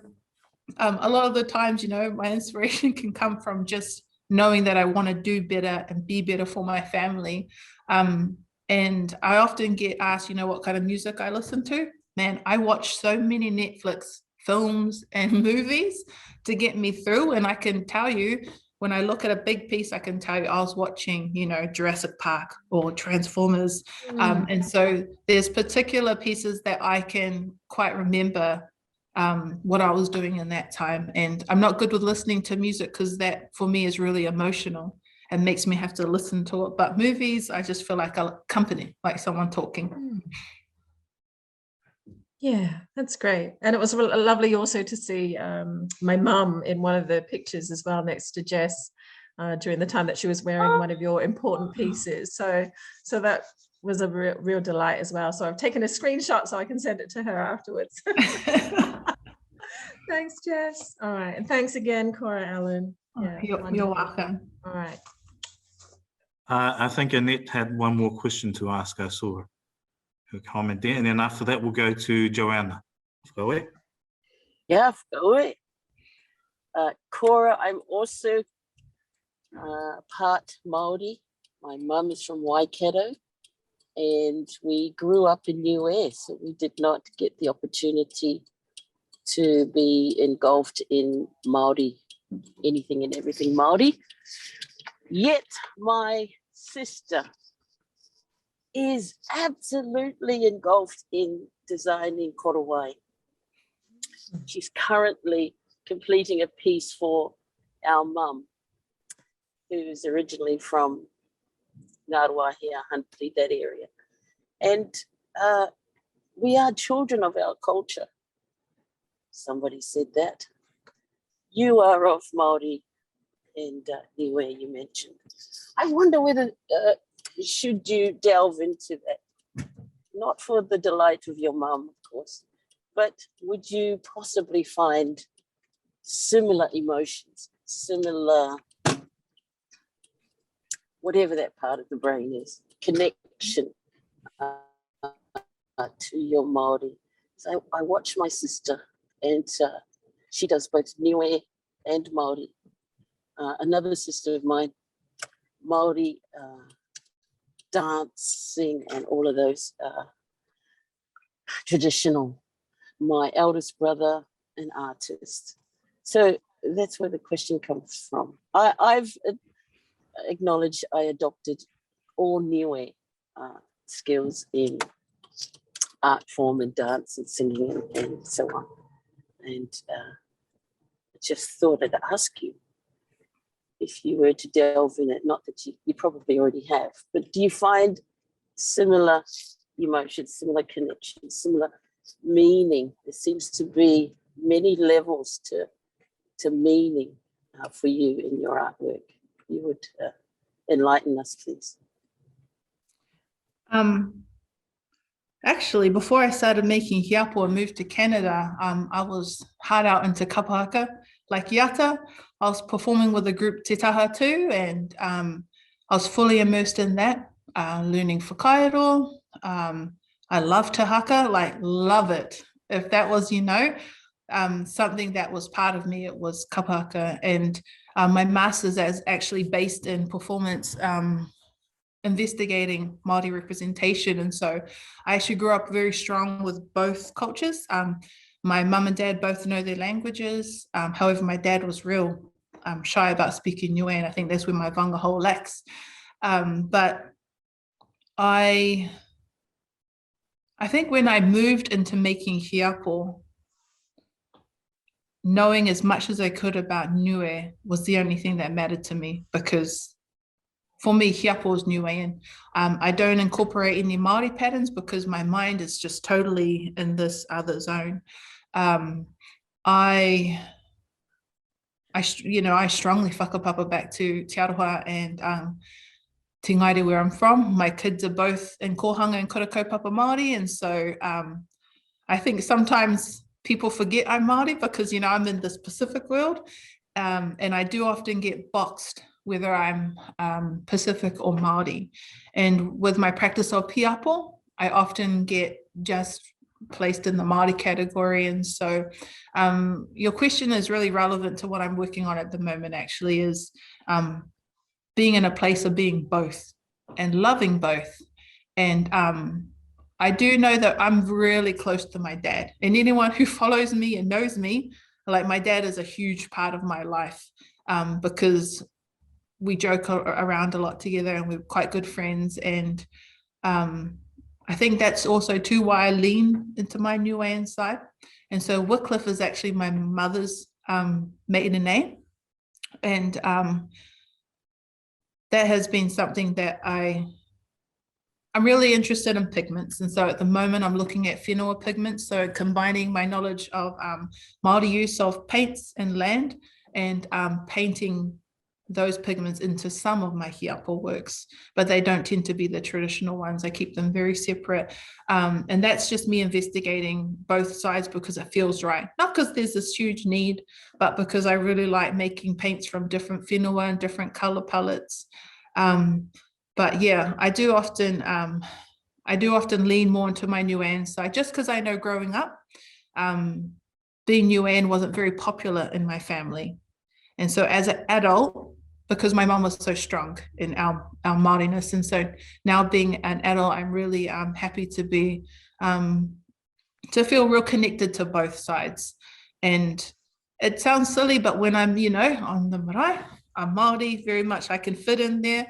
Speaker 3: a lot of the times, my inspiration can come from just knowing that I want to do better and be better for my family. And I often get asked, what kind of music I listen to. Man, I watch so many Netflix films and movies to get me through. And I can tell you, when I look at a big piece, I can tell you I was watching, Jurassic Park or Transformers. And so there's particular pieces that I can quite remember what I was doing in that time. And I'm not good with listening to music because that for me is really emotional and makes me have to listen to it. But movies, I just feel like a company, like someone talking.
Speaker 5: Yeah, that's great. And it was lovely also to see my mum in one of the pictures as well, next to Jess, during the time that she was wearing one of your important pieces. So that was a real delight as well. So I've taken a screenshot so I can send it to her afterwards. Thanks, Jess. All right. And thanks again, Cora-Allan. Yeah,
Speaker 3: you're welcome.
Speaker 5: All right.
Speaker 2: I think Annette had one more question to ask. I saw her comment there. And then after that, we'll go to Joanna. Go ahead.
Speaker 4: Yeah, go ahead. Cora, I'm also part Māori. My mum is from Waikato, and we grew up in Niue, so we did not get the opportunity to be engulfed in Māori, anything and everything Māori. Yet my sister is absolutely engulfed in designing korowai. She's currently completing a piece for our mum, who's originally from Ngāruahia, Huntly, that area. And we are children of our culture. Somebody said that. You are of Māori and Niue, you mentioned. I wonder whether should you delve into that? Not for the delight of your mum, of course, but would you possibly find similar emotions, similar, whatever that part of the brain is, connection to your Māori? So I watch my sister, and she does both Niue and Māori. Another sister of mine, Māori, dancing and all of those traditional. My eldest brother, an artist. So that's where the question comes from. I've acknowledged I adopted all Niue skills in art form and dance and singing and so on. And I just thought I'd ask you if you were to delve in it, not that you probably already have, but do you find similar emotions, similar connections, similar meaning? There seems to be many levels to meaning for you in your artwork. You would enlighten us, please.
Speaker 3: Actually, before I started making hiapo and moved to Canada, I was hard out into kapahaka. Like Yata, I was performing with the group Te Taha too, and I was fully immersed in that, learning whakairo. I love te haka, like love it. If that was, something that was part of me, it was kapahaka. And my master's is actually based in performance, investigating Māori representation. And so I actually grew up very strong with both cultures. My mum and dad both know their languages. However, my dad was real shy about speaking Niue, and I think that's where my wangahau lacks. But I think when I moved into making hiapo, knowing as much as I could about Niue was the only thing that mattered to me, because for me, hiapo is Niuean. I don't incorporate any Māori patterns because my mind is just totally in this other zone. I strongly whakapapa back to Te Aroha and Te Ngaire where I'm from. My kids are both in kohanga and kura kaupapa Māori, and so I think sometimes people forget I'm Māori because I'm in this Pacific world, and I do often get boxed whether I'm Pacific or Māori. And with my practice of hiapo, I often get just placed in the Māori category. And so your question is really relevant to what I'm working on at the moment, actually, is being in a place of being both and loving both. And I do know that I'm really close to my dad, and anyone who follows me and knows me, like, my dad is a huge part of my life, because we joke around a lot together and we're quite good friends. And I think that's also too why I lean into my Niuean side. And so Wickliffe is actually my mother's maiden name. And that has been something that I'm really interested in pigments. And so at the moment I'm looking at whenua pigments. So combining my knowledge of Māori use of paints and land, and painting those pigments into some of my hiapo works, but they don't tend to be the traditional ones. I keep them very separate. And that's just me investigating both sides because it feels right. Not because there's this huge need, but because I really like making paints from different whenua and different color palettes. But yeah, I do often lean more into my Niuean side, just because I know growing up, being Niuean wasn't very popular in my family. And so as an adult, because my mom was so strong in our Māoriness, and so now being an adult, I'm really happy to be, to feel real connected to both sides. And it sounds silly, but when I'm, on the marae, I'm Māori, very much I can fit in there,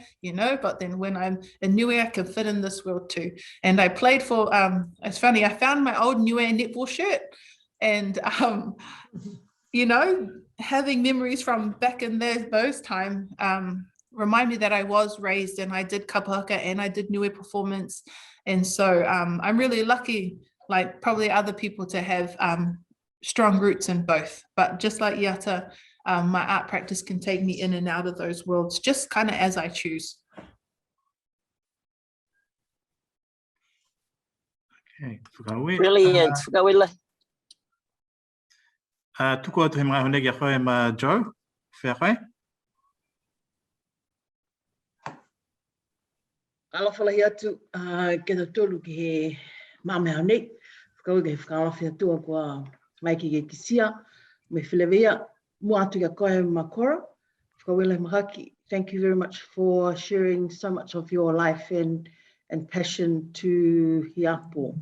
Speaker 3: but then when I'm in Niue, I can fit in this world too. And I played for, it's funny, I found my old Niue netball shirt, and having memories from back in those times remind me that I was raised and I did kapahaka and I did Niue performance. And so I'm really lucky, like probably other people, to have strong roots in both. But just like Yata, my art practice can take me in and out of those worlds, just kind of as I choose.
Speaker 2: Okay.
Speaker 4: Brilliant.
Speaker 2: Tuku atu he mga honegi a koe ma Joe, whea koe?
Speaker 6: Alawhalahi atu ke te tolu ki he mamea nei. Whakau ke whakalawhi atua kua mai ki ke kisia, me whilewea, mua atu kia koe ma Cora. Whakawela mahaki. Thank you very much for sharing so much of your life and passion to Hiapo.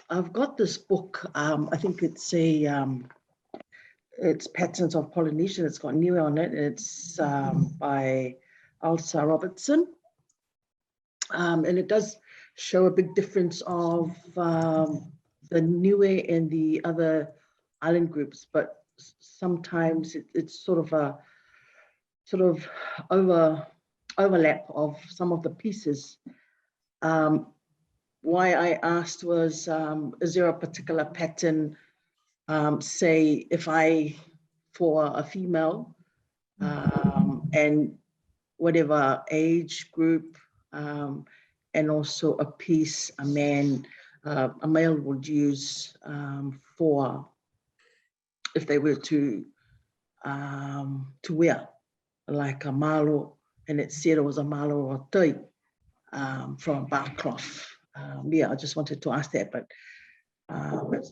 Speaker 6: I've got this book, I think it's it's Patterns of Polynesia. It's got Niue on it. It's by Elsa Robertson. And it does show a big difference of the Niue and the other island groups, but sometimes it's sort of a overlap of some of the pieces. Why I asked was, is there a particular pattern, say if for a female, and whatever age group, and also a piece a male would use for if they were to wear, like a malo, and it said it was a malo or tui from a bark cloth. Yeah, I just wanted to ask that, but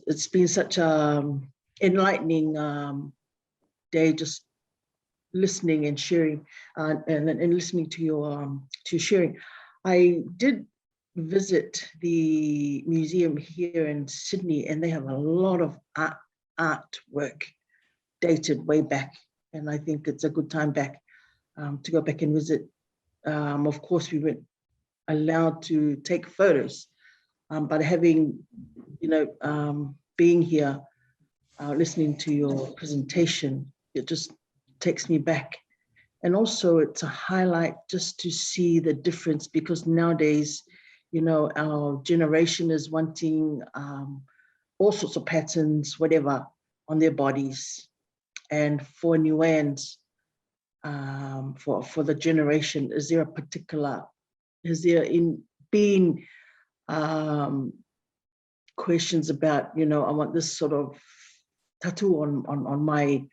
Speaker 6: it's been such a enlightening day, just listening and sharing, and listening to your sharing. I did visit the museum here in Sydney, and they have a lot of artwork dated way back, and I think it's a good time back to go back and visit. Of course, we weren't allowed to take photos, but having, being here, listening to your presentation, it just takes me back. And also it's a highlight just to see the difference, because nowadays, our generation is wanting all sorts of patterns, whatever, on their bodies. And for Niueans, for the generation, is there been questions about, I want this sort of tattoo on my,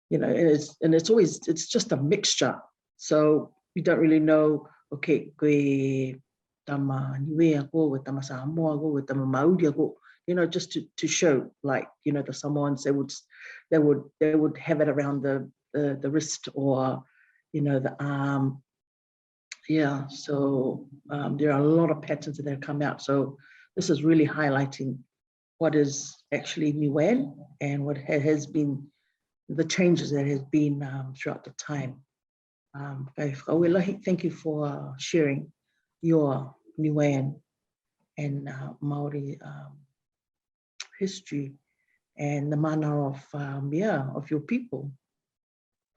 Speaker 6: and it's just a mixture. So we don't really know, okay, tama Niue ako, with tama Samoa ako, with tama Maori ako, just to show, like, the Samoans, they would have it around the wrist, or, the arm. Yeah, so there are a lot of patterns that have come out. So this is really highlighting what is actually Niue and what has been the changes that has been throughout the time. Thank you for sharing your Niue and Maori history and the mana of your people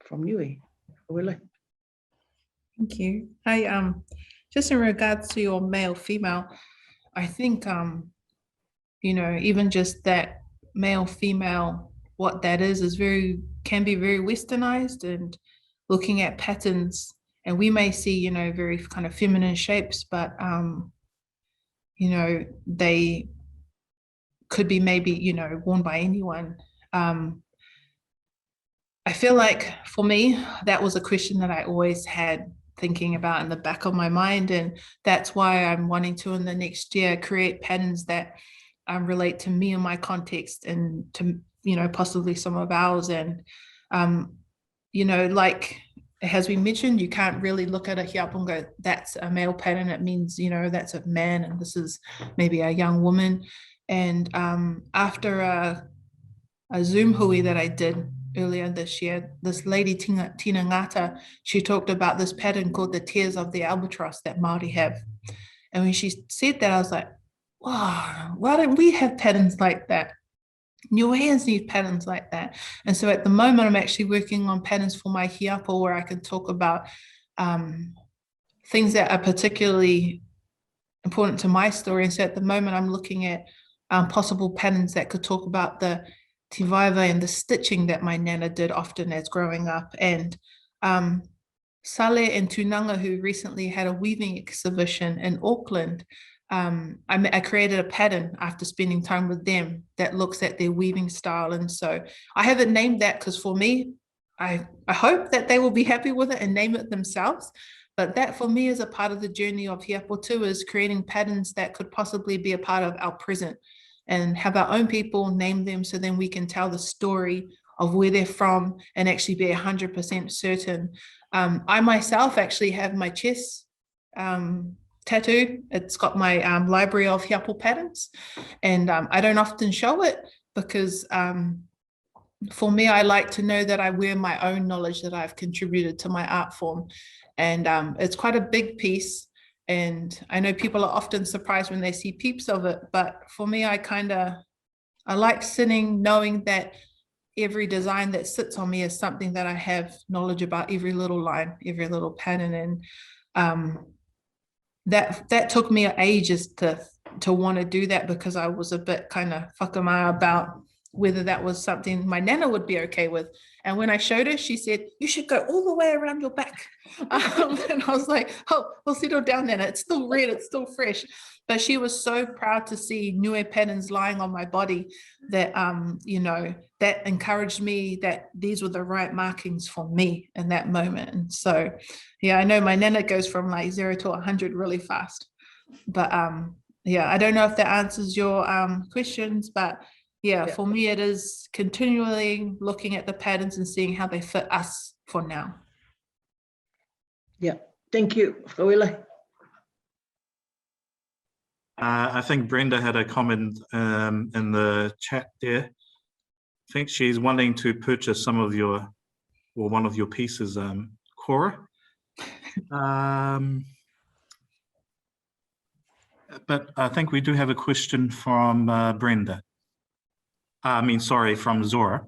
Speaker 6: from Niue.
Speaker 3: Thank you. I just in regards to your male female, I think even just that male female, what that is can be very westernized, and looking at patterns, and we may see very kind of feminine shapes, but they could be maybe worn by anyone. I feel like for me, that was a question that I always had thinking about in the back of my mind, and that's why I'm wanting to, in the next year, create patterns that relate to me and my context, and to possibly some of ours. And like as we mentioned, you can't really look at a Hiapo and go, that's a male pattern, it means that's a man, and this is maybe a young woman. And after a Zoom hui that I did earlier this year, this lady, Tina Ngata, she talked about this pattern called the tears of the albatross that Māori have. And when she said that, I was like, wow, why don't we have patterns like that? Niueans need patterns like that. And so at the moment, I'm actually working on patterns for my Hiapo, where I can talk about things that are particularly important to my story. And so at the moment, I'm looking at possible patterns that could talk about the te vaiva and the stitching that my nana did often as growing up. And Sale and Tunanga, who recently had a weaving exhibition in Auckland, I created a pattern after spending time with them that looks at their weaving style. And so I haven't named that because for me, I hope that they will be happy with it and name it themselves. But that for me is a part of the journey of Hiapo too, is creating patterns that could possibly be a part of our present and have our own people name them, so then we can tell the story of where they're from and actually be 100% certain. I myself actually have my chest tattoo. It's got my library of Hiapo patterns, and I don't often show it because for me, I like to know that I wear my own knowledge that I've contributed to my art form. And it's quite a big piece. And I know people are often surprised when they see peeps of it, but for me, I like sitting knowing that every design that sits on me is something that I have knowledge about, every little line, every little pattern. And that took me ages to want to do that, because I was a bit kind of whakamā about whether that was something my nana would be okay with. And when I showed her, she said, you should go all the way around your back. And I was like, oh, we'll settle down then. It's still red, it's still fresh. But she was so proud to see Niue patterns lying on my body that, that encouraged me that these were the right markings for me in that moment. And so, yeah, I know my nana goes from like 0 to 100 really fast. But yeah, I don't know if that answers your questions, but yeah, for me, it is continually looking at the patterns and seeing how they fit us for now.
Speaker 6: Yeah, thank you. Wickliffe.
Speaker 2: I think Brenda had a comment in the chat there. I think she's wanting to purchase some of your, or one of your pieces, Cora. But I think we do have a question from Brenda. From Zora.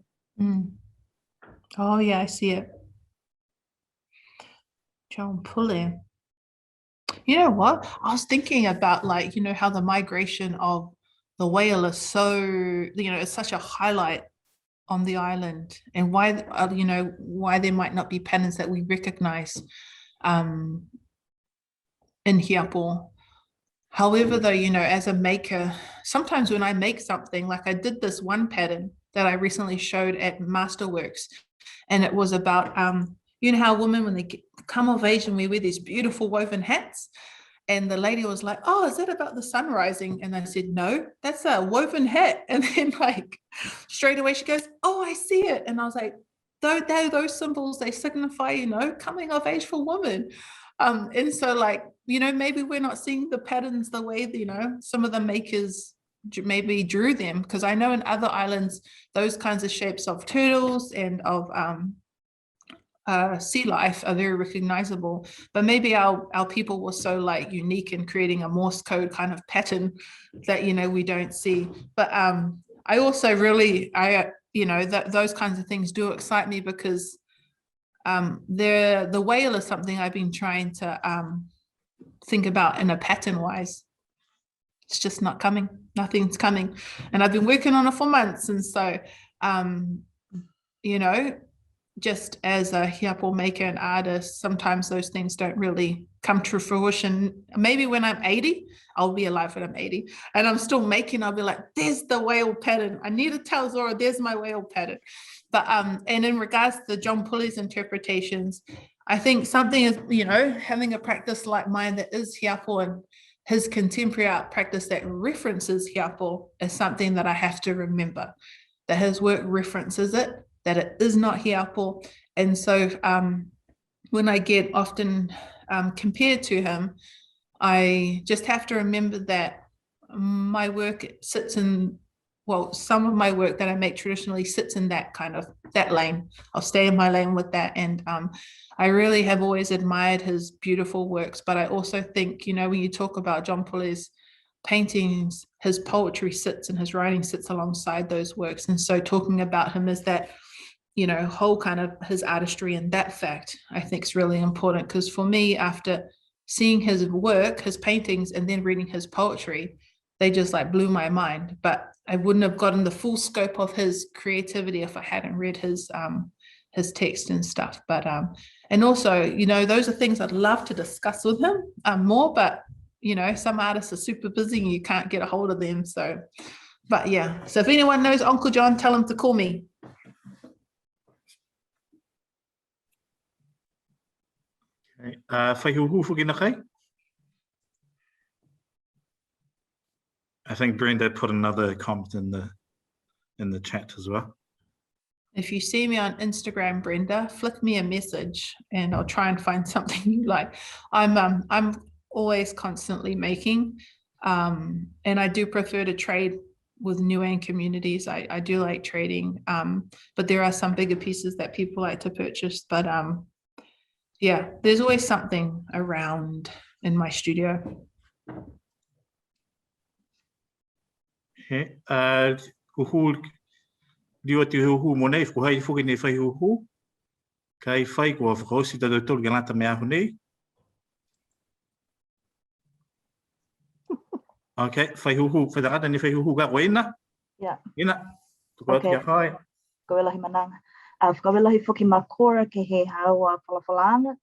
Speaker 3: Oh yeah, I see it. John Pullin. You know what? I was thinking about, like, how the migration of the whale is so, it's such a highlight on the island, and why, why there might not be patterns that we recognize in Hiapo. However, though, as a maker, sometimes when I make something, like I did this one pattern that I recently showed at Masterworks, and it was about, how women, when they come of age and we wear these beautiful woven hats, and the lady was like, oh, is that about the sun rising? And I said, no, that's a woven hat. And then like straight away she goes, oh, I see it. And I was like, those symbols, they signify, coming of age for women. And so, like, maybe we're not seeing the patterns the way, some of the makers maybe drew them, because I know in other islands, those kinds of shapes of turtles and of sea life are very recognizable, but maybe our people were so like unique in creating a Morse code kind of pattern that, we don't see. But I also really, those kinds of things do excite me, because the whale is something I've been trying to think about in a pattern wise. It's just not coming. Nothing's coming. And I've been working on it for months. And so, just as a Hiapo maker and artist, sometimes those things don't really come to fruition. Maybe when I'm 80, I'll be alive when I'm 80, and I'm still making, I'll be like, there's the whale pattern. I need to tell Zora, there's my whale pattern. But, and in regards to John Pulley's interpretations, I think something is, having a practice like mine that is Hiapo, and his contemporary art practice that references Hiapo, is something that I have to remember, that his work references it, that it is not Hiapo. And so when I get often compared to him, I just have to remember that my work sits in, some of my work that I make traditionally sits in that lane. I'll stay in my lane with that. And I really have always admired his beautiful works. But I also think, when you talk about John Pulley's paintings, his poetry sits and his writing sits alongside those works. And so talking about him as that, whole kind of his artistry and that fact, I think is really important. Because for me, after seeing his work, his paintings, and then reading his poetry, they just like blew my mind. But I wouldn't have gotten the full scope of his creativity if I hadn't read his text and stuff. But and also, those are things I'd love to discuss with him more. But you know, some artists are super busy and you can't get a hold of them. So, but yeah, so if anyone knows Uncle John, tell him to call me.
Speaker 2: Okay. Whaihuhu kina kai? I think Brenda put another comment in the chat as well.
Speaker 3: If you see me on Instagram, Brenda, flick me a message and I'll try and find something you like. I'm always constantly making, and I do prefer to trade with Niue communities. I do like trading, but there are some bigger pieces that people like to purchase. But yeah, there's always something around in my studio.
Speaker 2: Okay. Diwa te huhu mo nei, fuhai fuki nei whai huhu. Kai whai kua whakausi ta tau ganata me ahu nei. Okay, whai huhu, whai tagata ni whai huhu ka koe ina?
Speaker 7: Yeah.
Speaker 2: Ina, tuko ati ka hai.
Speaker 7: Kawelahi mananga. Kawelahi fuki ma Cora ke he haua whalawhalanga.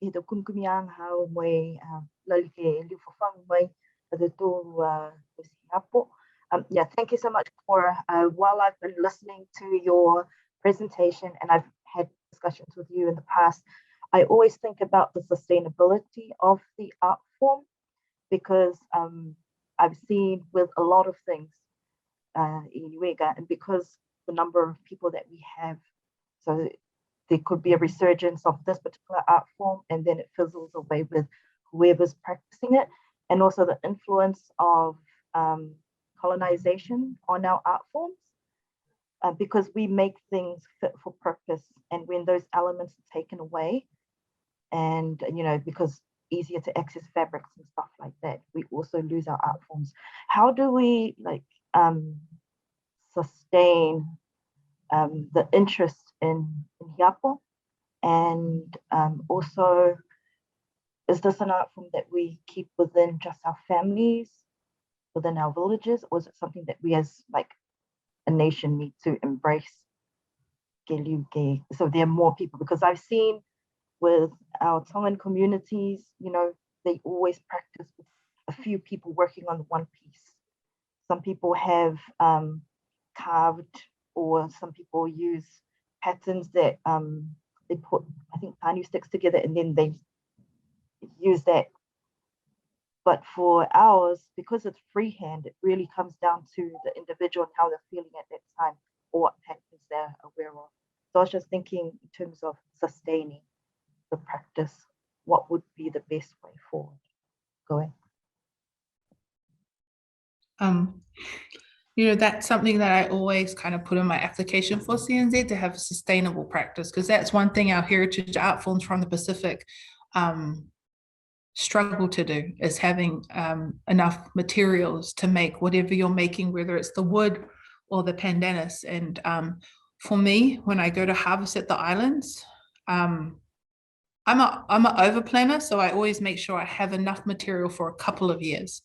Speaker 7: I te kumkumiang hau moe lali ke liuwhawhang mai a te tōru hapo. Yeah, thank you so much, Cora. While I've been listening to your presentation and I've had discussions with you in the past, I always think about the sustainability of the art form because I've seen with a lot of things in Niuega, and because the number of people that we have, so there could be a resurgence of this particular art form and then it fizzles away with whoever's practicing it, and also the influence of colonization on our art forms, because we make things fit for purpose, and when those elements are taken away, and you know, because easier to access fabrics and stuff like that, we also lose our art forms. How do we like sustain the interest in Hiapo, and also, is this an art form that we keep within just our families, within our villages, or is it something that we as like a nation need to embrace? So there are more people, because I've seen with our Tongan communities, you know, they always practice with a few people working on one piece. Some people have carved, or some people use patterns that they put, I think, tanu sticks together and then they use that. But for ours, because it's freehand, it really comes down to the individual and how they're feeling at that time, or what patterns they're aware of. So I was just thinking in terms of sustaining the practice, what would be the best way forward? Go ahead.
Speaker 3: You know, that's something that I always kind of put in my application for CNZ, to have a sustainable practice, because that's one thing our heritage art forms from the Pacific struggle to do, is having enough materials to make whatever you're making, whether it's the wood or the pandanus. And for me, when I go to harvest at the islands, I'm an over planner, so I always make sure I have enough material for a couple of years.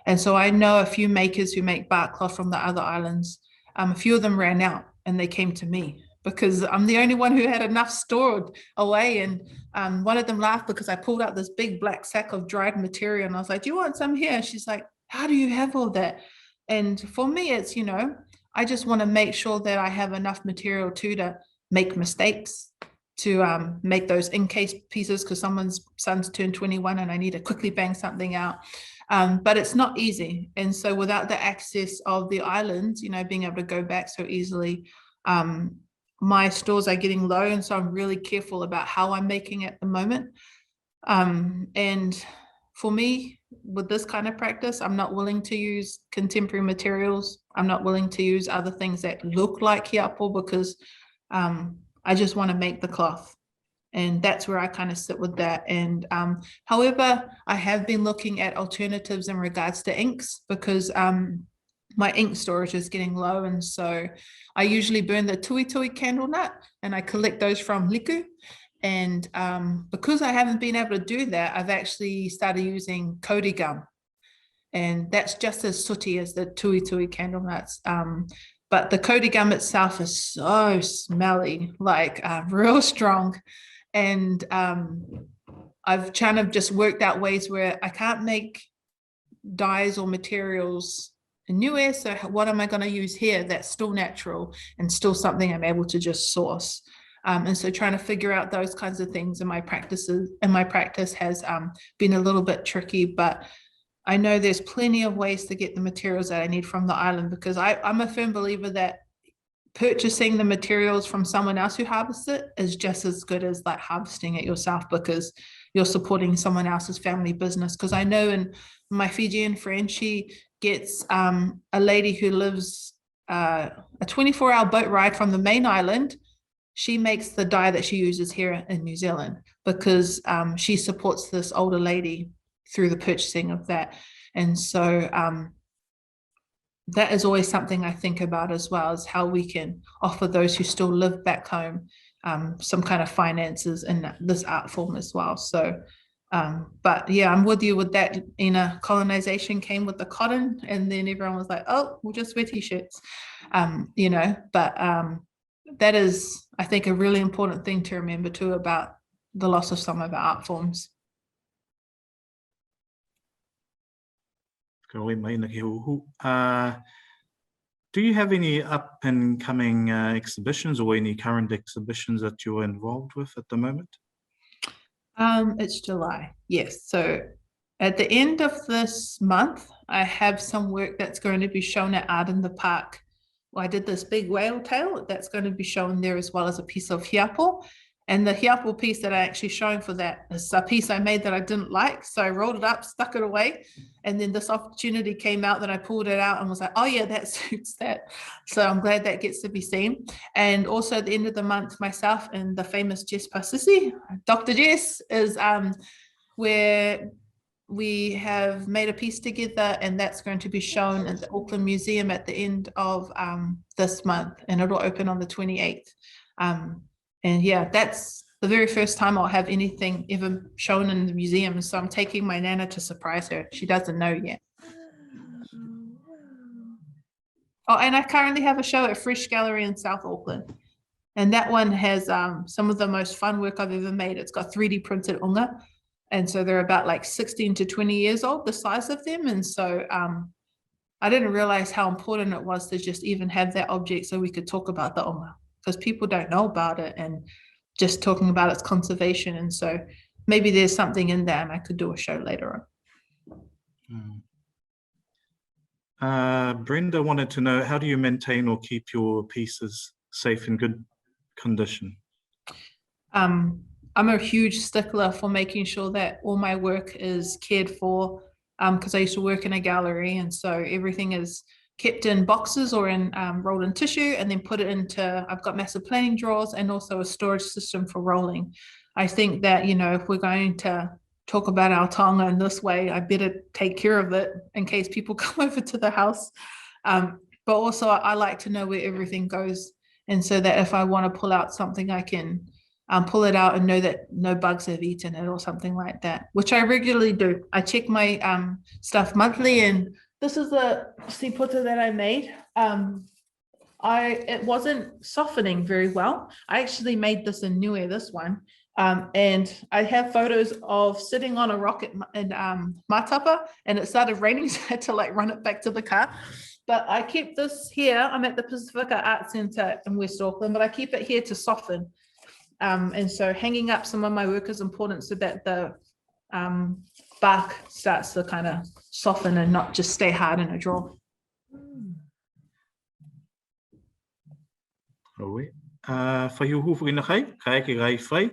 Speaker 3: And so I know a few makers who make bark cloth from the other islands. A few of them ran out and they came to me because I'm the only one who had enough stored away. And one of them laughed because I pulled out this big black sack of dried material and I was like, do you want some here? And she's like, how do you have all that? And for me, it's, you know, I just want to make sure that I have enough material too to make mistakes, to make those in-case pieces, because someone's son's turned 21 and I need to quickly bang something out. But it's not easy. And so without the access of the islands, you know, being able to go back so easily, my stores are getting low. And so I'm really careful about how I'm making at the moment. And for me, with this kind of practice, I'm not willing to use contemporary materials. I'm not willing to use other things that look like hiapo, because I just want to make the cloth. And that's where I kind of sit with that. And however, I have been looking at alternatives in regards to inks, because my ink storage is getting low. And so I usually burn the tui candle nut and I collect those from liku. And because I haven't been able to do that, I've actually started using Kodi gum. And that's just as sooty as the tui candle nuts. But the Kodi gum itself is so smelly, like real strong. And I've kind of just worked out ways where I can't make dyes or materials in Niue, so what am I going to use here that's still natural and still something I'm able to just source? And so trying to figure out those kinds of things in my practice has been a little bit tricky, but I know there's plenty of ways to get the materials that I need from the island, because I'm a firm believer that purchasing the materials from someone else who harvests it is just as good as like harvesting it yourself, because you're supporting someone else's family business. Because I know in my Fijian friend, she gets a lady who lives a 24-hour boat ride from the main island. She makes the dye that she uses here in New Zealand, because she supports this older lady through the purchasing of that. And so that is always something I think about as well, is how we can offer those who still live back home some kind of finances in this art form as well. So, but yeah, I'm with you with that. Colonization came with the cotton, and then everyone was like, oh, we'll just wear t-shirts, you know, but that is, I think, a really important thing to remember too about the loss of some of our art forms.
Speaker 2: Do you have any up and coming exhibitions or any current exhibitions that you're involved with at the moment?
Speaker 3: It's July, yes. So at the end of this month, I have some work that's going to be shown at Art in the Park. Well, I did this big whale tail that's going to be shown there, as well as a piece of hiapo. And the hiapo piece that I actually showing for that is a piece I made that I didn't like. So I rolled it up, stuck it away. And then this opportunity came out that I pulled it out and was like, oh yeah, that suits that. So I'm glad that gets to be seen. And also at the end of the month, myself and the famous Jess Pasisi, Dr. Jess, is where we have made a piece together, and that's going to be shown at the Auckland Museum at the end of this month, and it'll open on the 28th. And yeah, that's the very first time I'll have anything ever shown in the museum. So I'm taking my Nana to surprise her. She doesn't know yet. Oh, and I currently have a show at Fresh Gallery in South Auckland. And that one has some of the most fun work I've ever made. It's got 3D printed unga. And so they're about like 16 to 20 years old, the size of them. And so I didn't realize how important it was to just even have that object so we could talk about the unga, because people don't know about it, and just talking about its conservation. And so maybe there's something in there, and I could do a show later
Speaker 2: on. Brenda wanted to know, how do you maintain or keep your pieces safe and good condition?
Speaker 3: I'm a huge stickler for making sure that all my work is cared for, because I used to work in a gallery, and so everything is kept in boxes or in rolled in tissue, and then put it into, I've got massive planning drawers and also a storage system for rolling. I think that, you know, if we're going to talk about our taonga in this way, I better take care of it in case people come over to the house. But also I like to know where everything goes, and so that if I want to pull out something, I can pull it out and know that no bugs have eaten it or something like that, which I regularly do. I check my stuff monthly, and this is the siputa that I made. It wasn't softening very well. I actually made this in Niue, this one. And I have photos of sitting on a rock in Matapa, and it started raining, so I had to like run it back to the car. But I keep this here. I'm at the Pacifica Art Centre in West Auckland, but I keep it here to soften. And so hanging up some of my work is important, so that the bark starts to kind of soften and not just stay hard in a drawer.
Speaker 2: Whai huhu ina kai, kai ke gai whai.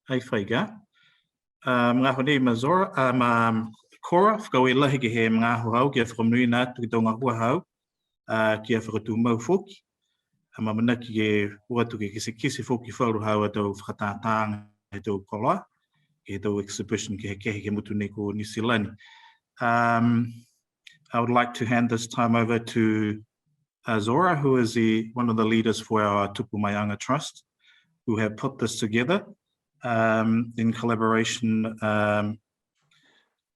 Speaker 2: Ai whai ga. Mga hone ma Zora, ma Cora, whakau e lahi ke he mga hau, kia whakamnui nā Tukuitonga hua hau, kia whakatu mau whoki. Ma mana ki e uatu ke kisi whoki whauru hau a tau whakatātanga e tau koloa, ke tau exhibition ke he kehi ke mutu nei ko Nisilani. I would like to hand this time over to Zora, who is one of the leaders for our Tupumaiaga Trust, who have put this together in collaboration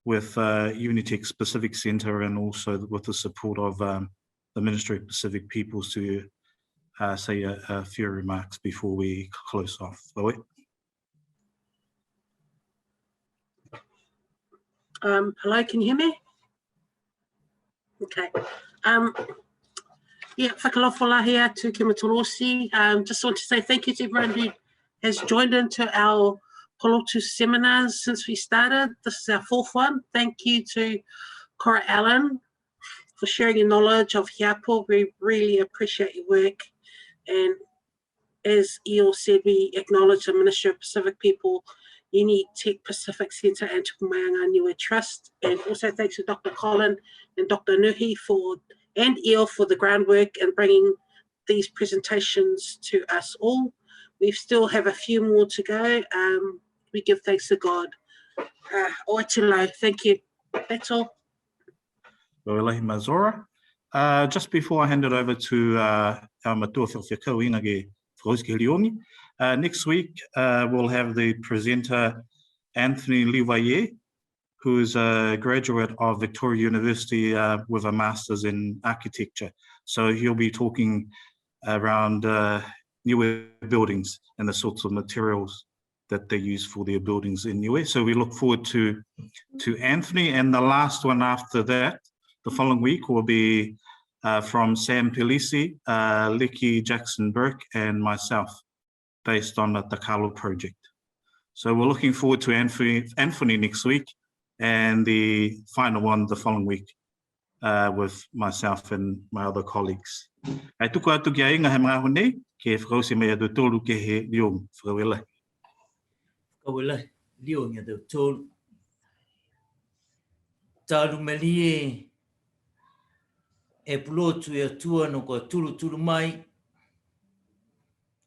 Speaker 2: with Unitec Pacific Centre, and also with the support of the Ministry of Pacific Peoples, to say a few remarks before we close off.
Speaker 8: Hello, can you hear me? Okay. Yeah, whakalofola here to Kimatolosi. Just want to say thank you to everyone who has joined into our Pulotu seminars since we started. This is our 4th one. Thank you to Cora-Allan for sharing your knowledge of Hiapo. We really appreciate your work. And as Eo said, we acknowledge the Ministry of Pacific People, Unitec Pacific Centre and Tupumaiaga Niue Trust. And also thanks to Dr. Colin and Dr. Nuhisifa and Eo for the groundwork and bringing these presentations to us all. We still have a few more to go. We give thanks to God. Oitilo, thank you. That's all.
Speaker 2: Zora. Just before I hand it over to our matua whiwhikauinga Leone, next week we'll have the presenter Anthony Livaye, who is a graduate of Victoria University with a master's in architecture. So he'll be talking around Niue buildings and the sorts of materials that they use for their buildings in Niue. So we look forward to Anthony. And the last one after that, the following week, will be from Sam Pelisi, Licky Jackson-Burke, and myself, based on the Takalo project. So we're looking forward to Anthony next week, and the final one the following week with myself and my other colleagues. Ai tuku atu ki ainga he mga hone, ke whakausi mea tu tolu ke he liong whakawela.
Speaker 1: Whakawela, liong ya tu tolu. Taru melie e Pulotu e atua no ko tulu mai,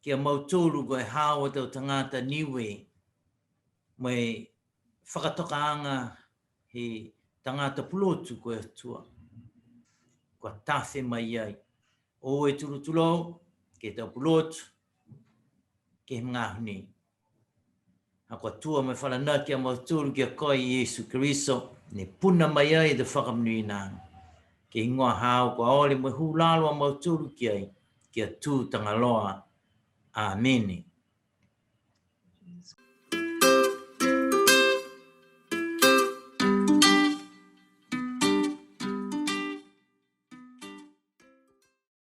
Speaker 1: kia mautolu ko e hawa tau tangata Niue, mai whakatokaanga he tangata Pulotu ko e atua. Ko tawhi mai ai. O e tulu ke tau Pulotu, ke mga huni. A ko tua mai whalana kia mautolu kia koi Yesu Kiriso, ne puna mai ai te whakamnui nang. Ke ingoa hao ko aole mai hulalo a mautolu ki ai, kia tū tangaloa. Amen.